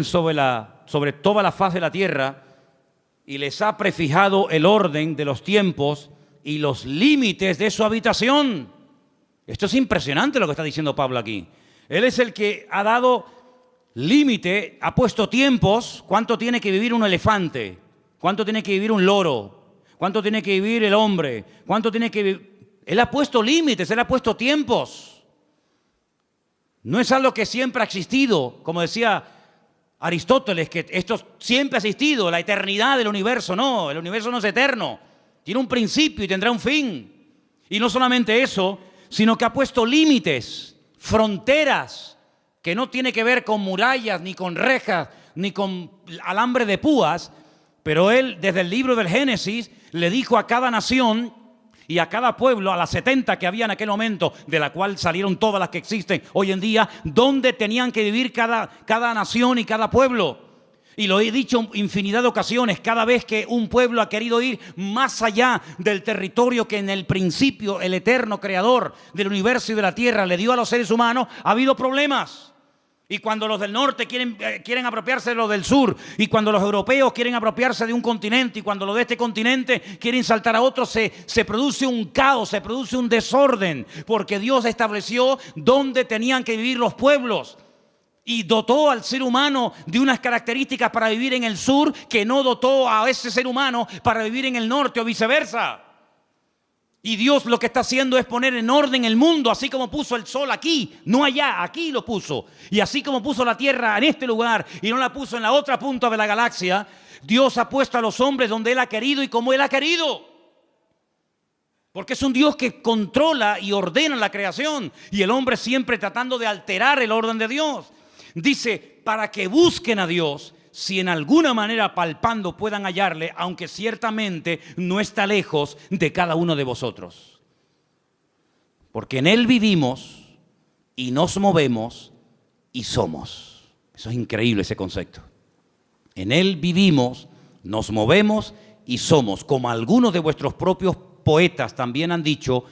sobre toda la faz de la tierra, y les ha prefijado el orden de los tiempos y los límites de su habitación. Esto es impresionante lo que está diciendo Pablo aquí. Él es el que ha dado límite, ha puesto tiempos. ¿Cuánto tiene que vivir un elefante? ¿Cuánto tiene que vivir un loro? ¿Cuánto tiene que vivir el hombre? ¿Cuánto tiene que vivir? Él ha puesto límites, Él ha puesto tiempos. No es algo que siempre ha existido, como decía Aristóteles, que esto siempre ha existido, la eternidad del universo. No, el universo no es eterno. Tiene un principio y tendrá un fin. Y no solamente eso, sino que ha puesto límites, fronteras, que no tiene que ver con murallas, ni con rejas, ni con alambre de púas. Pero Él, desde el libro del Génesis, le dijo a cada nación y a cada pueblo, a las 70 que había en aquel momento, de la cual salieron todas las que existen hoy en día, dónde tenían que vivir cada nación y cada pueblo. Y lo he dicho infinidad de ocasiones, cada vez que un pueblo ha querido ir más allá del territorio que en el principio el eterno creador del universo y de la tierra le dio a los seres humanos, ha habido problemas. Y cuando los del norte quieren apropiarse de los del sur, y cuando los europeos quieren apropiarse de un continente, y cuando los de este continente quieren saltar a otro, se produce un caos, se produce un desorden, porque Dios estableció dónde tenían que vivir los pueblos. Y dotó al ser humano de unas características para vivir en el sur que no dotó a ese ser humano para vivir en el norte o viceversa. Y Dios lo que está haciendo es poner en orden el mundo, así como puso el sol aquí, no allá, aquí lo puso. Y así como puso la tierra en este lugar y no la puso en la otra punta de la galaxia, Dios ha puesto a los hombres donde Él ha querido y como Él ha querido. Porque es un Dios que controla y ordena la creación. Y el hombre siempre tratando de alterar el orden de Dios. Dice, para que busquen a Dios, si en alguna manera palpando puedan hallarle, aunque ciertamente no está lejos de cada uno de vosotros. Porque en Él vivimos y nos movemos y somos. Eso es increíble, ese concepto. En Él vivimos, nos movemos y somos, como algunos de vuestros propios poetas también han dicho,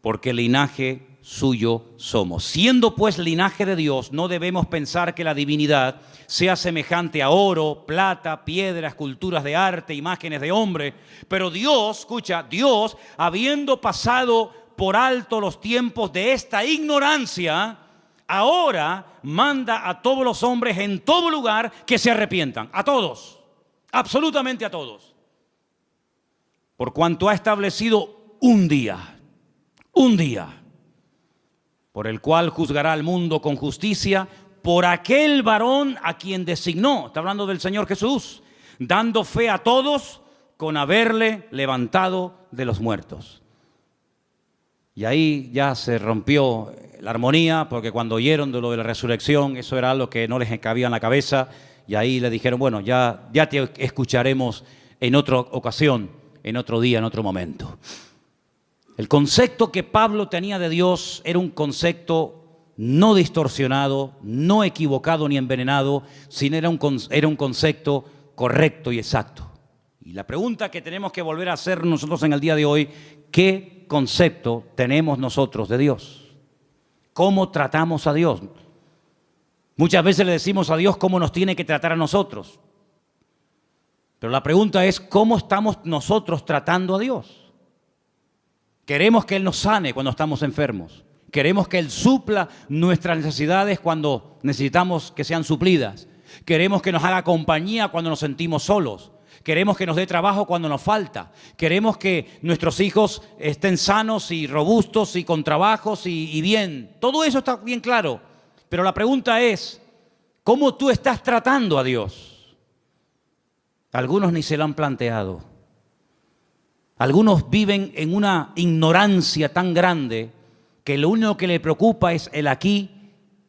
porque linaje suyo somos. Siendo pues linaje de Dios, no debemos pensar que la divinidad sea semejante a oro, plata, piedra, esculturas de arte, imágenes de hombre. Pero Dios, escucha, Dios, habiendo pasado por alto los tiempos de esta ignorancia, ahora manda a todos los hombres en todo lugar que se arrepientan. A todos, absolutamente a todos. Por cuanto ha establecido un día, por el cual juzgará al mundo con justicia por aquel varón a quien designó, está hablando del Señor Jesús, dando fe a todos con haberle levantado de los muertos. Y ahí ya se rompió la armonía, porque cuando oyeron de lo de la resurrección, eso era algo que no les cabía en la cabeza, y ahí le dijeron, bueno, ya te escucharemos en otra ocasión, en otro día, en otro momento. El concepto que Pablo tenía de Dios era un concepto no distorsionado, no equivocado ni envenenado, sino era un concepto correcto y exacto. Y la pregunta que tenemos que volver a hacer nosotros en el día de hoy, ¿qué concepto tenemos nosotros de Dios? ¿Cómo tratamos a Dios? Muchas veces le decimos a Dios cómo nos tiene que tratar a nosotros. Pero la pregunta es, ¿cómo estamos nosotros tratando a Dios? Queremos que Él nos sane cuando estamos enfermos. Queremos que Él supla nuestras necesidades cuando necesitamos que sean suplidas. Queremos que nos haga compañía cuando nos sentimos solos. Queremos que nos dé trabajo cuando nos falta. Queremos que nuestros hijos estén sanos y robustos y con trabajos y bien. Todo eso está bien claro. Pero la pregunta es, ¿cómo tú estás tratando a Dios? Algunos ni se lo han planteado. Algunos viven en una ignorancia tan grande que lo único que le preocupa es el aquí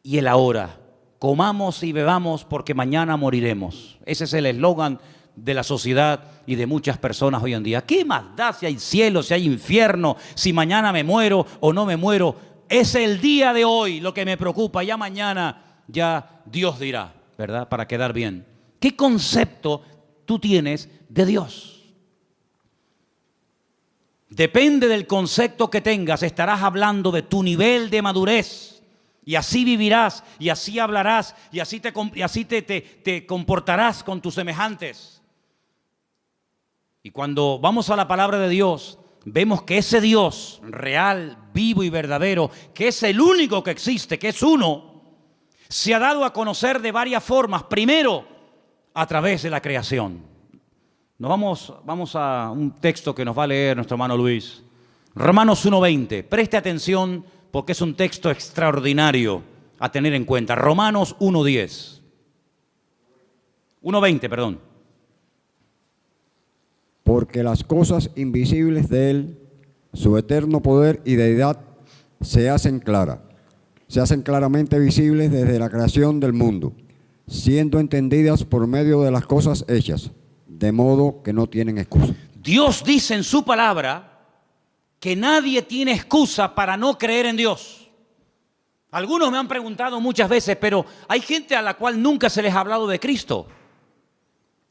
y el ahora. Comamos y bebamos porque mañana moriremos. Ese es el eslogan de la sociedad y de muchas personas hoy en día. ¿Qué más da si hay cielo, si hay infierno, si mañana me muero o no me muero? Es el día de hoy lo que me preocupa. Ya mañana ya Dios dirá, ¿verdad? Para quedar bien. ¿Qué concepto tú tienes de Dios? Depende del concepto que tengas, estarás hablando de tu nivel de madurez. Y así vivirás, y así hablarás, y así te comportarás con tus semejantes. Y cuando vamos a la palabra de Dios, vemos que ese Dios real, vivo y verdadero, que es el único que existe, que es uno, se ha dado a conocer de varias formas. Primero, a través de la creación. Vamos a un texto que nos va a leer nuestro hermano Luis. Romanos 1:20. Preste atención porque es un texto extraordinario a tener en cuenta. Romanos 1:10. 1:20, perdón. Porque las cosas invisibles de Él, su eterno poder y deidad, se hacen claramente visibles desde la creación del mundo, siendo entendidas por medio de las cosas hechas, de modo que no tienen excusa. Dios dice en su palabra que nadie tiene excusa para no creer en Dios. Algunos me han preguntado muchas veces, pero hay gente a la cual nunca se les ha hablado de Cristo.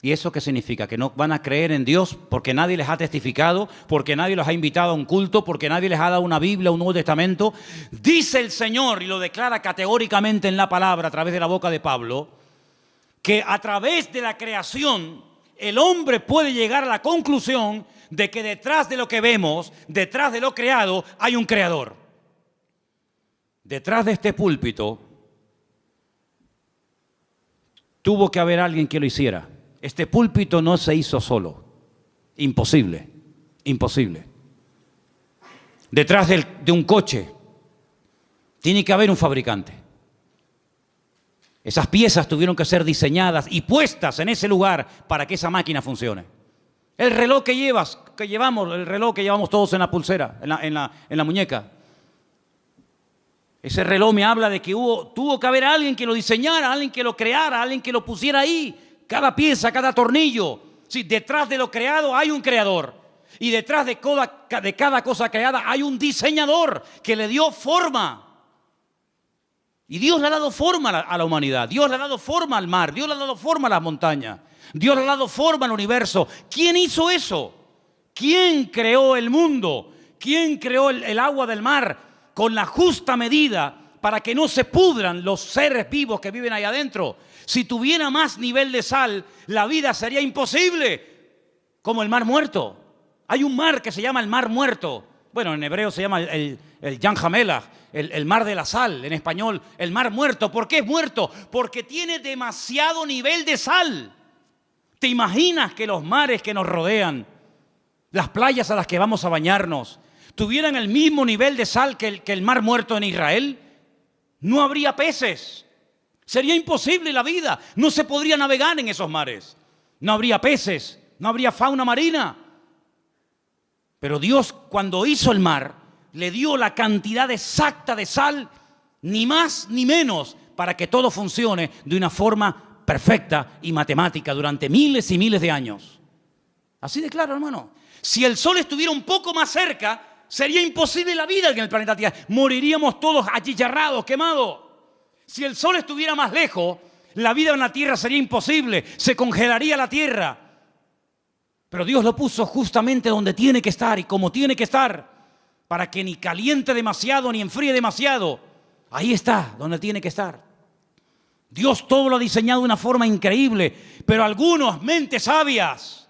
¿Y eso qué significa? ¿Que no van a creer en Dios porque nadie les ha testificado, porque nadie los ha invitado a un culto, porque nadie les ha dado una Biblia, un Nuevo Testamento? Dice el Señor, y lo declara categóricamente en la palabra a través de la boca de Pablo, que a través de la creación el hombre puede llegar a la conclusión de que detrás de lo que vemos, detrás de lo creado, hay un creador. Detrás de este púlpito tuvo que haber alguien que lo hiciera. Este púlpito no se hizo solo. Imposible, imposible. Detrás de un coche tiene que haber un fabricante. Esas piezas tuvieron que ser diseñadas y puestas en ese lugar para que esa máquina funcione. El reloj que llevamos, el reloj que llevamos todos en la pulsera, en la muñeca. Ese reloj me habla de que tuvo que haber alguien que lo diseñara, alguien que lo creara, alguien que lo pusiera ahí. Cada pieza, cada tornillo. Sí, detrás de lo creado hay un creador. Y detrás de cada cosa creada hay un diseñador que le dio forma. Y Dios le ha dado forma a la humanidad. Dios le ha dado forma al mar. Dios le ha dado forma a las montañas. Dios le ha dado forma al universo. ¿Quién hizo eso? ¿Quién creó el mundo? ¿Quién creó el agua del mar con la justa medida para que no se pudran los seres vivos que viven ahí adentro? Si tuviera más nivel de sal, la vida sería imposible, como el mar muerto. Hay un mar que se llama el mar muerto. Bueno, en hebreo se llama el Yam HaMelach, el mar de la sal, en español, el mar muerto. ¿Por qué es muerto? Porque tiene demasiado nivel de sal. ¿Te imaginas que los mares que nos rodean, las playas a las que vamos a bañarnos, tuvieran el mismo nivel de sal que el mar muerto en Israel, no habría peces. Sería imposible la vida. No se podría navegar en esos mares. No habría peces, no habría fauna marina. Pero Dios, cuando hizo el mar, le dio la cantidad exacta de sal, ni más ni menos, para que todo funcione de una forma perfecta y matemática durante miles y miles de años. Así de claro, hermano. Si el sol estuviera un poco más cerca, sería imposible la vida en el planeta Tierra. Moriríamos todos achicharrados, quemados. Si el sol estuviera más lejos, la vida en la tierra sería imposible. Se congelaría la tierra. Pero Dios lo puso justamente donde tiene que estar y como tiene que estar, para que ni caliente demasiado ni enfríe demasiado. Ahí está, donde tiene que estar. Dios todo lo ha diseñado de una forma increíble, pero algunos, mentes sabias,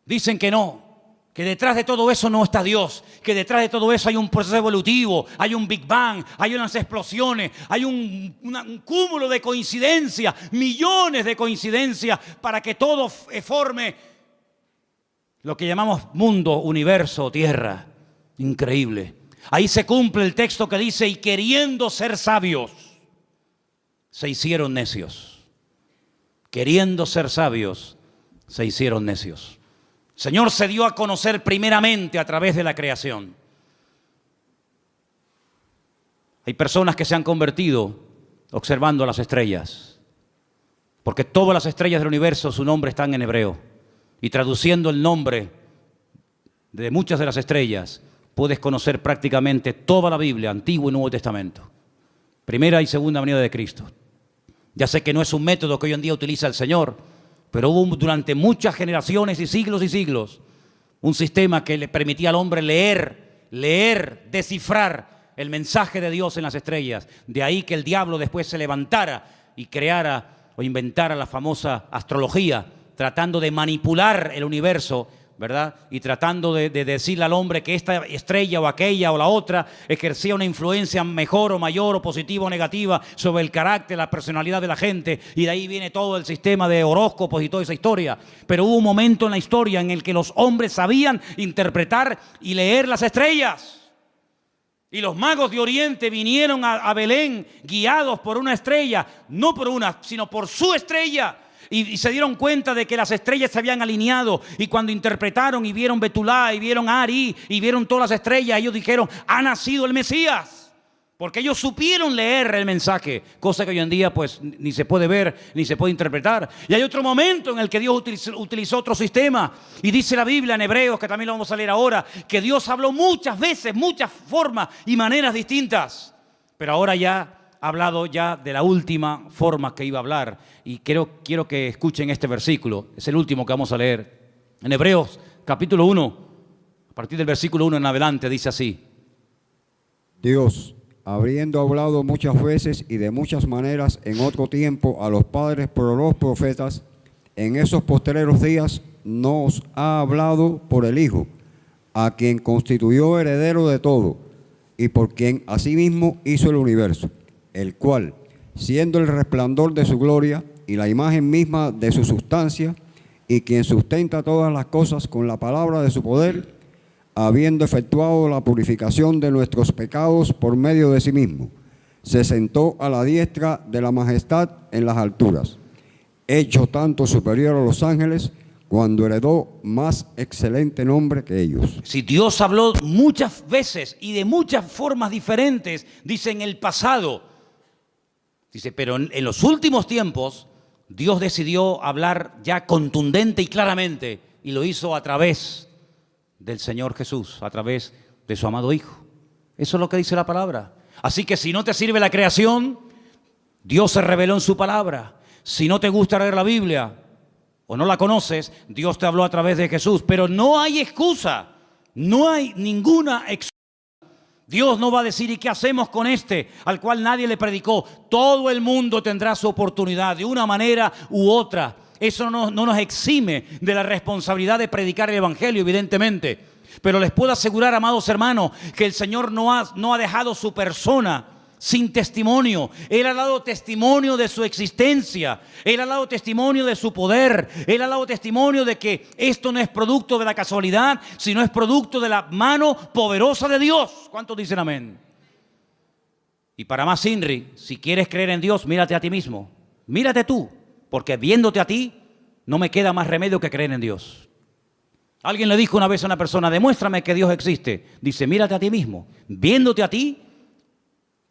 dicen que no. Que detrás de todo eso no está Dios, que detrás de todo eso hay un proceso evolutivo, hay un Big Bang, hay unas explosiones, hay un cúmulo de coincidencias, millones de coincidencias para que todo forme lo que llamamos mundo, universo, tierra. Increíble. Ahí se cumple el texto que dice, y queriendo ser sabios, se hicieron necios. Queriendo ser sabios, se hicieron necios. El Señor se dio a conocer primeramente a través de la creación. Hay personas que se han convertido observando las estrellas, porque todas las estrellas del universo, su nombre está en hebreo. Y traduciendo el nombre de muchas de las estrellas, puedes conocer prácticamente toda la Biblia, Antiguo y Nuevo Testamento. Primera y segunda venida de Cristo. Ya sé que no es un método que hoy en día utiliza el Señor, pero hubo durante muchas generaciones y siglos, un sistema que le permitía al hombre leer, descifrar el mensaje de Dios en las estrellas. De ahí que el diablo después se levantara y creara o inventara la famosa astrología, tratando de manipular el universo, ¿verdad? Y tratando de decirle al hombre que esta estrella o aquella o la otra ejercía una influencia mejor o mayor o positiva o negativa sobre el carácter, la personalidad de la gente, y de ahí viene todo el sistema de horóscopos y toda esa historia. Pero hubo un momento en la historia en el que los hombres sabían interpretar y leer las estrellas. Y los magos de Oriente vinieron a Belén guiados por una estrella, no por una, sino por su estrella. Y se dieron cuenta de que las estrellas se habían alineado, y cuando interpretaron y vieron Betulá y vieron Ari y vieron todas las estrellas, ellos dijeron, ha nacido el Mesías, porque ellos supieron leer el mensaje, cosa que hoy en día pues ni se puede ver ni se puede interpretar. Y hay otro momento en el que Dios utilizó otro sistema, y dice la Biblia en Hebreos, que también lo vamos a leer ahora, que Dios habló muchas veces, muchas formas y maneras distintas, pero ahora ya ha hablado ya de la última forma que iba a hablar. Y quiero que escuchen este versículo. Es el último que vamos a leer. En Hebreos capítulo 1, a partir del versículo 1 en adelante, dice así. Dios, habiendo hablado muchas veces y de muchas maneras en otro tiempo a los padres por los profetas, en esos postreros días nos ha hablado por el Hijo, a quien constituyó heredero de todo, y por quien asimismo hizo el universo, el cual, siendo el resplandor de su gloria y la imagen misma de su sustancia, y quien sustenta todas las cosas con la palabra de su poder, habiendo efectuado la purificación de nuestros pecados por medio de sí mismo, se sentó a la diestra de la majestad en las alturas, hecho tanto superior a los ángeles, cuando heredó más excelente nombre que ellos. Si Dios habló muchas veces y de muchas formas diferentes, dice en el pasado. Dice, pero en los últimos tiempos, Dios decidió hablar ya contundente y claramente, y lo hizo a través del Señor Jesús, a través de su amado Hijo. Eso es lo que dice la palabra. Así que si no te sirve la creación, Dios se reveló en su palabra. Si no te gusta leer la Biblia o no la conoces, Dios te habló a través de Jesús. Pero no hay excusa, no hay ninguna excusa. Dios no va a decir, ¿y qué hacemos con este al cual nadie le predicó? Todo el mundo tendrá su oportunidad de una manera u otra. Eso no nos exime de la responsabilidad de predicar el Evangelio, evidentemente. Pero les puedo asegurar, amados hermanos, que el Señor no ha dejado su persona sin testimonio. Él ha dado testimonio de su existencia. Él ha dado testimonio de su poder. Él ha dado testimonio de que esto no es producto de la casualidad, sino es producto de la mano poderosa de Dios. ¿Cuántos dicen amén? Y para más INRI, si quieres creer en Dios, mírate a ti mismo. Mírate tú, porque viéndote a ti, no me queda más remedio que creer en Dios. Alguien le dijo una vez a una persona, demuéstrame que Dios existe. Dice, mírate a ti mismo. Viéndote a ti,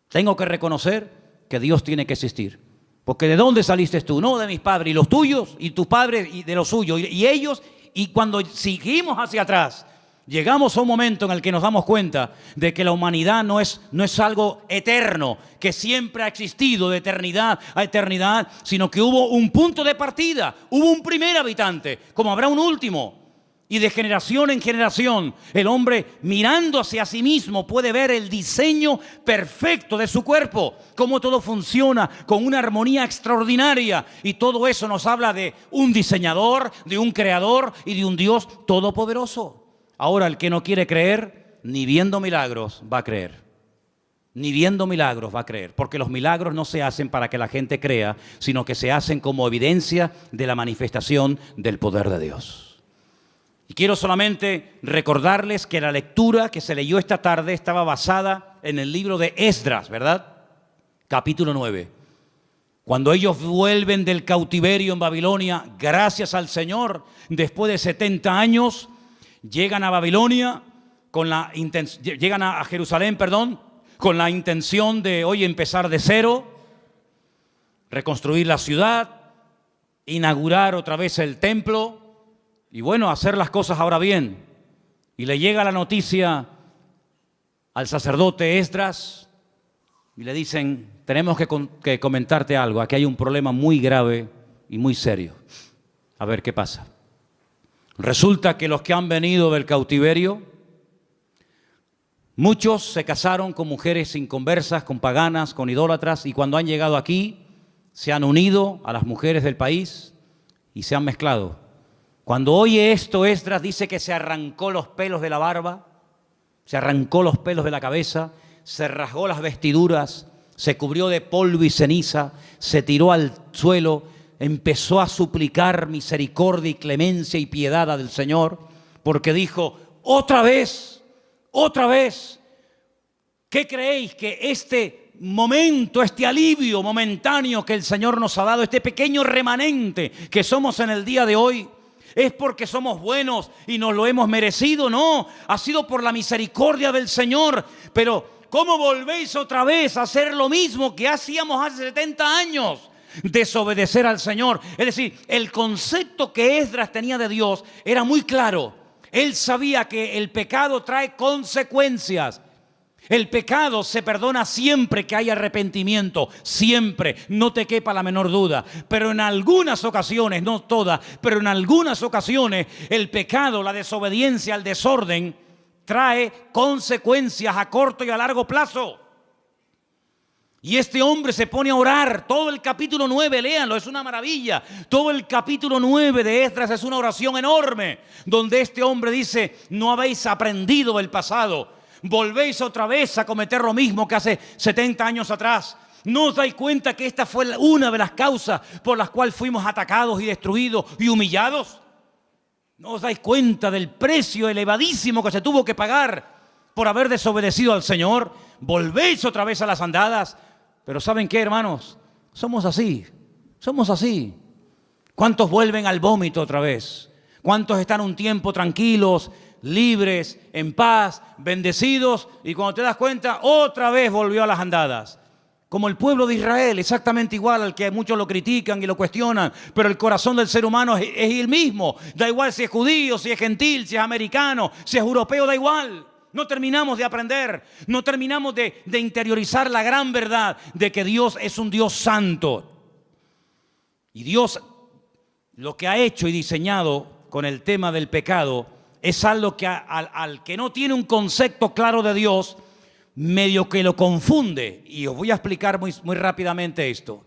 tengo que reconocer que Dios tiene que existir. Porque ¿de dónde saliste tú? No, de mis padres, y los tuyos, y tus padres, y de los suyos, y ellos. Y cuando seguimos hacia atrás, llegamos a un momento en el que nos damos cuenta de que la humanidad no es algo eterno, que siempre ha existido de eternidad a eternidad, sino que hubo un punto de partida, hubo un primer habitante, como habrá un último. Y de generación en generación, el hombre mirando hacia sí mismo puede ver el diseño perfecto de su cuerpo, cómo todo funciona con una armonía extraordinaria. Y todo eso nos habla de un diseñador, de un creador y de un Dios todopoderoso. Ahora, el que no quiere creer, ni viendo milagros va a creer. Ni viendo milagros va a creer, porque los milagros no se hacen para que la gente crea, sino que se hacen como evidencia de la manifestación del poder de Dios. Y quiero solamente recordarles que la lectura que se leyó esta tarde estaba basada en el libro de Esdras, ¿verdad? Capítulo 9. Cuando ellos vuelven del cautiverio en Babilonia, gracias al Señor, después de 70 años, llegan a Babilonia, llegan a Jerusalén, con la intención de hoy empezar de cero, reconstruir la ciudad, inaugurar otra vez el templo, y bueno, hacer las cosas ahora bien. Y le llega la noticia al sacerdote Esdras y le dicen, tenemos que comentarte algo, aquí hay un problema muy grave y muy serio. A ver qué pasa. Resulta que los que han venido del cautiverio, muchos se casaron con mujeres inconversas, con paganas, con idólatras, y cuando han llegado aquí, se han unido a las mujeres del país y se han mezclado. Cuando oye esto, Esdras dice que se arrancó los pelos de la barba, se arrancó los pelos de la cabeza, se rasgó las vestiduras, se cubrió de polvo y ceniza, se tiró al suelo, empezó a suplicar misericordia y clemencia y piedad del Señor, porque dijo, otra vez, ¿qué creéis que este momento, este alivio momentáneo que el Señor nos ha dado, este pequeño remanente que somos en el día de hoy, es porque somos buenos y nos lo hemos merecido? No, ha sido por la misericordia del Señor. Pero ¿cómo volvéis otra vez a hacer lo mismo que hacíamos hace 70 años? Desobedecer al Señor. Es decir, el concepto que Esdras tenía de Dios era muy claro. Él sabía que el pecado trae consecuencias. El pecado se perdona siempre que hay arrepentimiento, siempre, no te quepa la menor duda. Pero en algunas ocasiones, no todas, pero en algunas ocasiones el pecado, la desobediencia, el desorden, trae consecuencias a corto y a largo plazo. Y este hombre se pone a orar, todo el capítulo 9, léanlo, es una maravilla. Todo el capítulo 9 de Esdras es una oración enorme, donde este hombre dice, no habéis aprendido del pasado. Volvéis otra vez a cometer lo mismo que hace 70 años atrás. ¿No os dais cuenta que esta fue una de las causas por las cuales fuimos atacados y destruidos y humillados? ¿No os dais cuenta del precio elevadísimo que se tuvo que pagar por haber desobedecido al Señor? Volvéis otra vez a las andadas. Pero ¿saben qué, hermanos? Somos así. ¿Cuántos vuelven al vómito otra vez? ¿Cuántos están un tiempo tranquilos, libres, en paz, bendecidos, y cuando te das cuenta, otra vez volvió a las andadas? Como el pueblo de Israel, exactamente igual, al que muchos lo critican y lo cuestionan, pero el corazón del ser humano es el mismo. Da igual si es judío, si es gentil, si es americano, si es europeo, da igual. No terminamos de aprender, no terminamos de interiorizar la gran verdad de que Dios es un Dios santo. Y Dios lo que ha hecho y diseñado con el tema del pecado es algo que al que no tiene un concepto claro de Dios, medio que lo confunde. Y os voy a explicar muy rápidamente esto.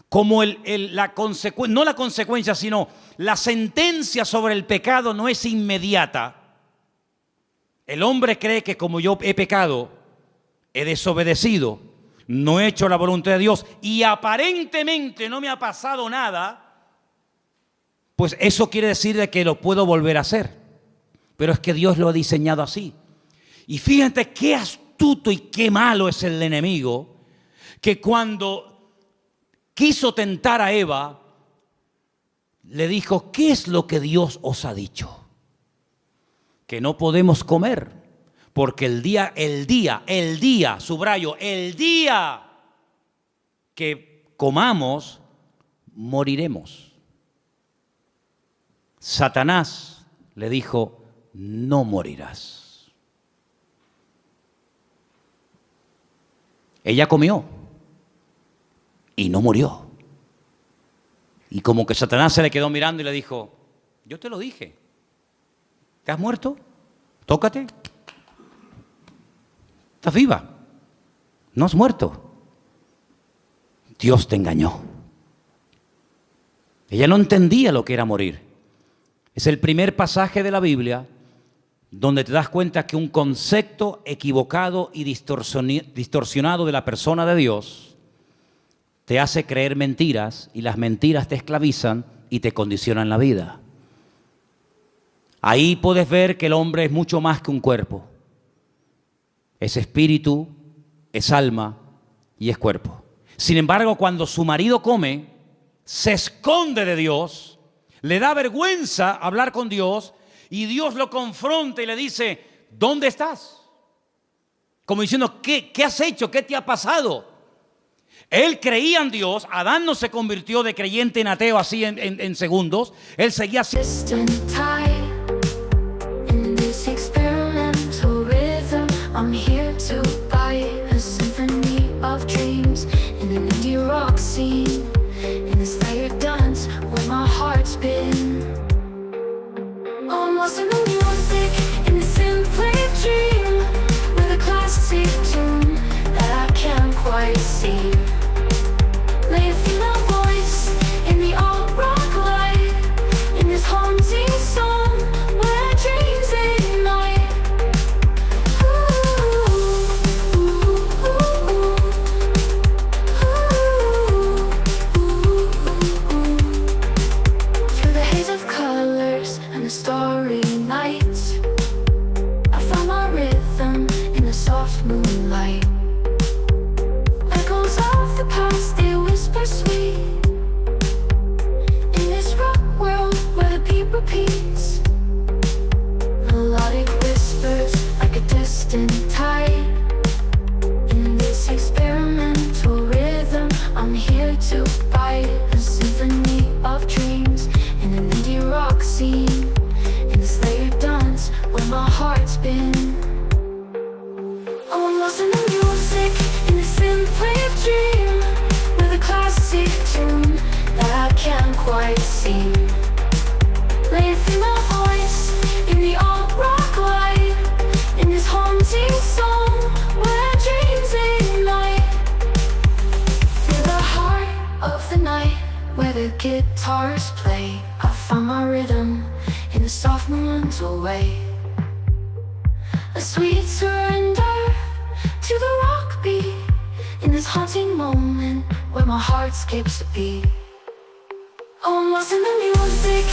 Como no la consecuencia, sino la sentencia sobre el pecado no es inmediata. El hombre cree que como yo he pecado, he desobedecido, no he hecho la voluntad de Dios y aparentemente no me ha pasado nada, pues eso quiere decir de que lo puedo volver a hacer. Pero es que Dios lo ha diseñado así. Y fíjate qué astuto y qué malo es el enemigo, que cuando quiso tentar a Eva, le dijo: ¿qué es lo que Dios os ha dicho? Que no podemos comer, porque el día, subrayo, el día que comamos, moriremos. Satanás le dijo: no morirás. Ella comió y no murió. Y como que Satanás se le quedó mirando y le dijo: yo te lo dije. ¿Te has muerto? Tócate. Estás viva. No has muerto. Dios te engañó. Ella no entendía lo que era morir. Es el primer pasaje de la Biblia donde te das cuenta que un concepto equivocado y distorsionado de la persona de Dios te hace creer mentiras, y las mentiras te esclavizan y te condicionan la vida. Ahí puedes ver que el hombre es mucho más que un cuerpo. Es espíritu, es alma y es cuerpo. Sin embargo, cuando su marido come, se esconde de Dios, le da vergüenza hablar con Dios, y Dios lo confronta y le dice: ¿dónde estás? Como diciendo: ¿qué has hecho? ¿Qué te ha pasado? Él creía en Dios. Adán no se convirtió de creyente en ateo así en segundos. Él seguía siendo. I'm here to buy a symphony of dreams in an indie rock scene, in this layered dance where my heart's been. Oh, I'm lost in the music, in this synthwave dream, with a classic tune that I can't quite see. Lay a female voice in the alt rock light, in this haunting song where dreams ignite. Starry nights, I found my rhythm in the soft moonlight. Echoes of the past, they whisper sweet, in this rock world where the beat repeats. Melodic whispers like a distant tide. In this experimental rhythm, I'm here to buy a symphony of dreams in an indie rock scene, where my heart's been. Oh, I'm lost in the music, in the synthwave dream, with a classic tune that I can't quite see. Lay a female voice in the alt rock light, in this haunting song where dreams ignite. Through the heart of the night, where the guitars play, I found my rhythm in the soft moon's away. A sweet surrender to the rock beat, in this haunting moment where my heart skips a beat. Oh, I'm lost in the music,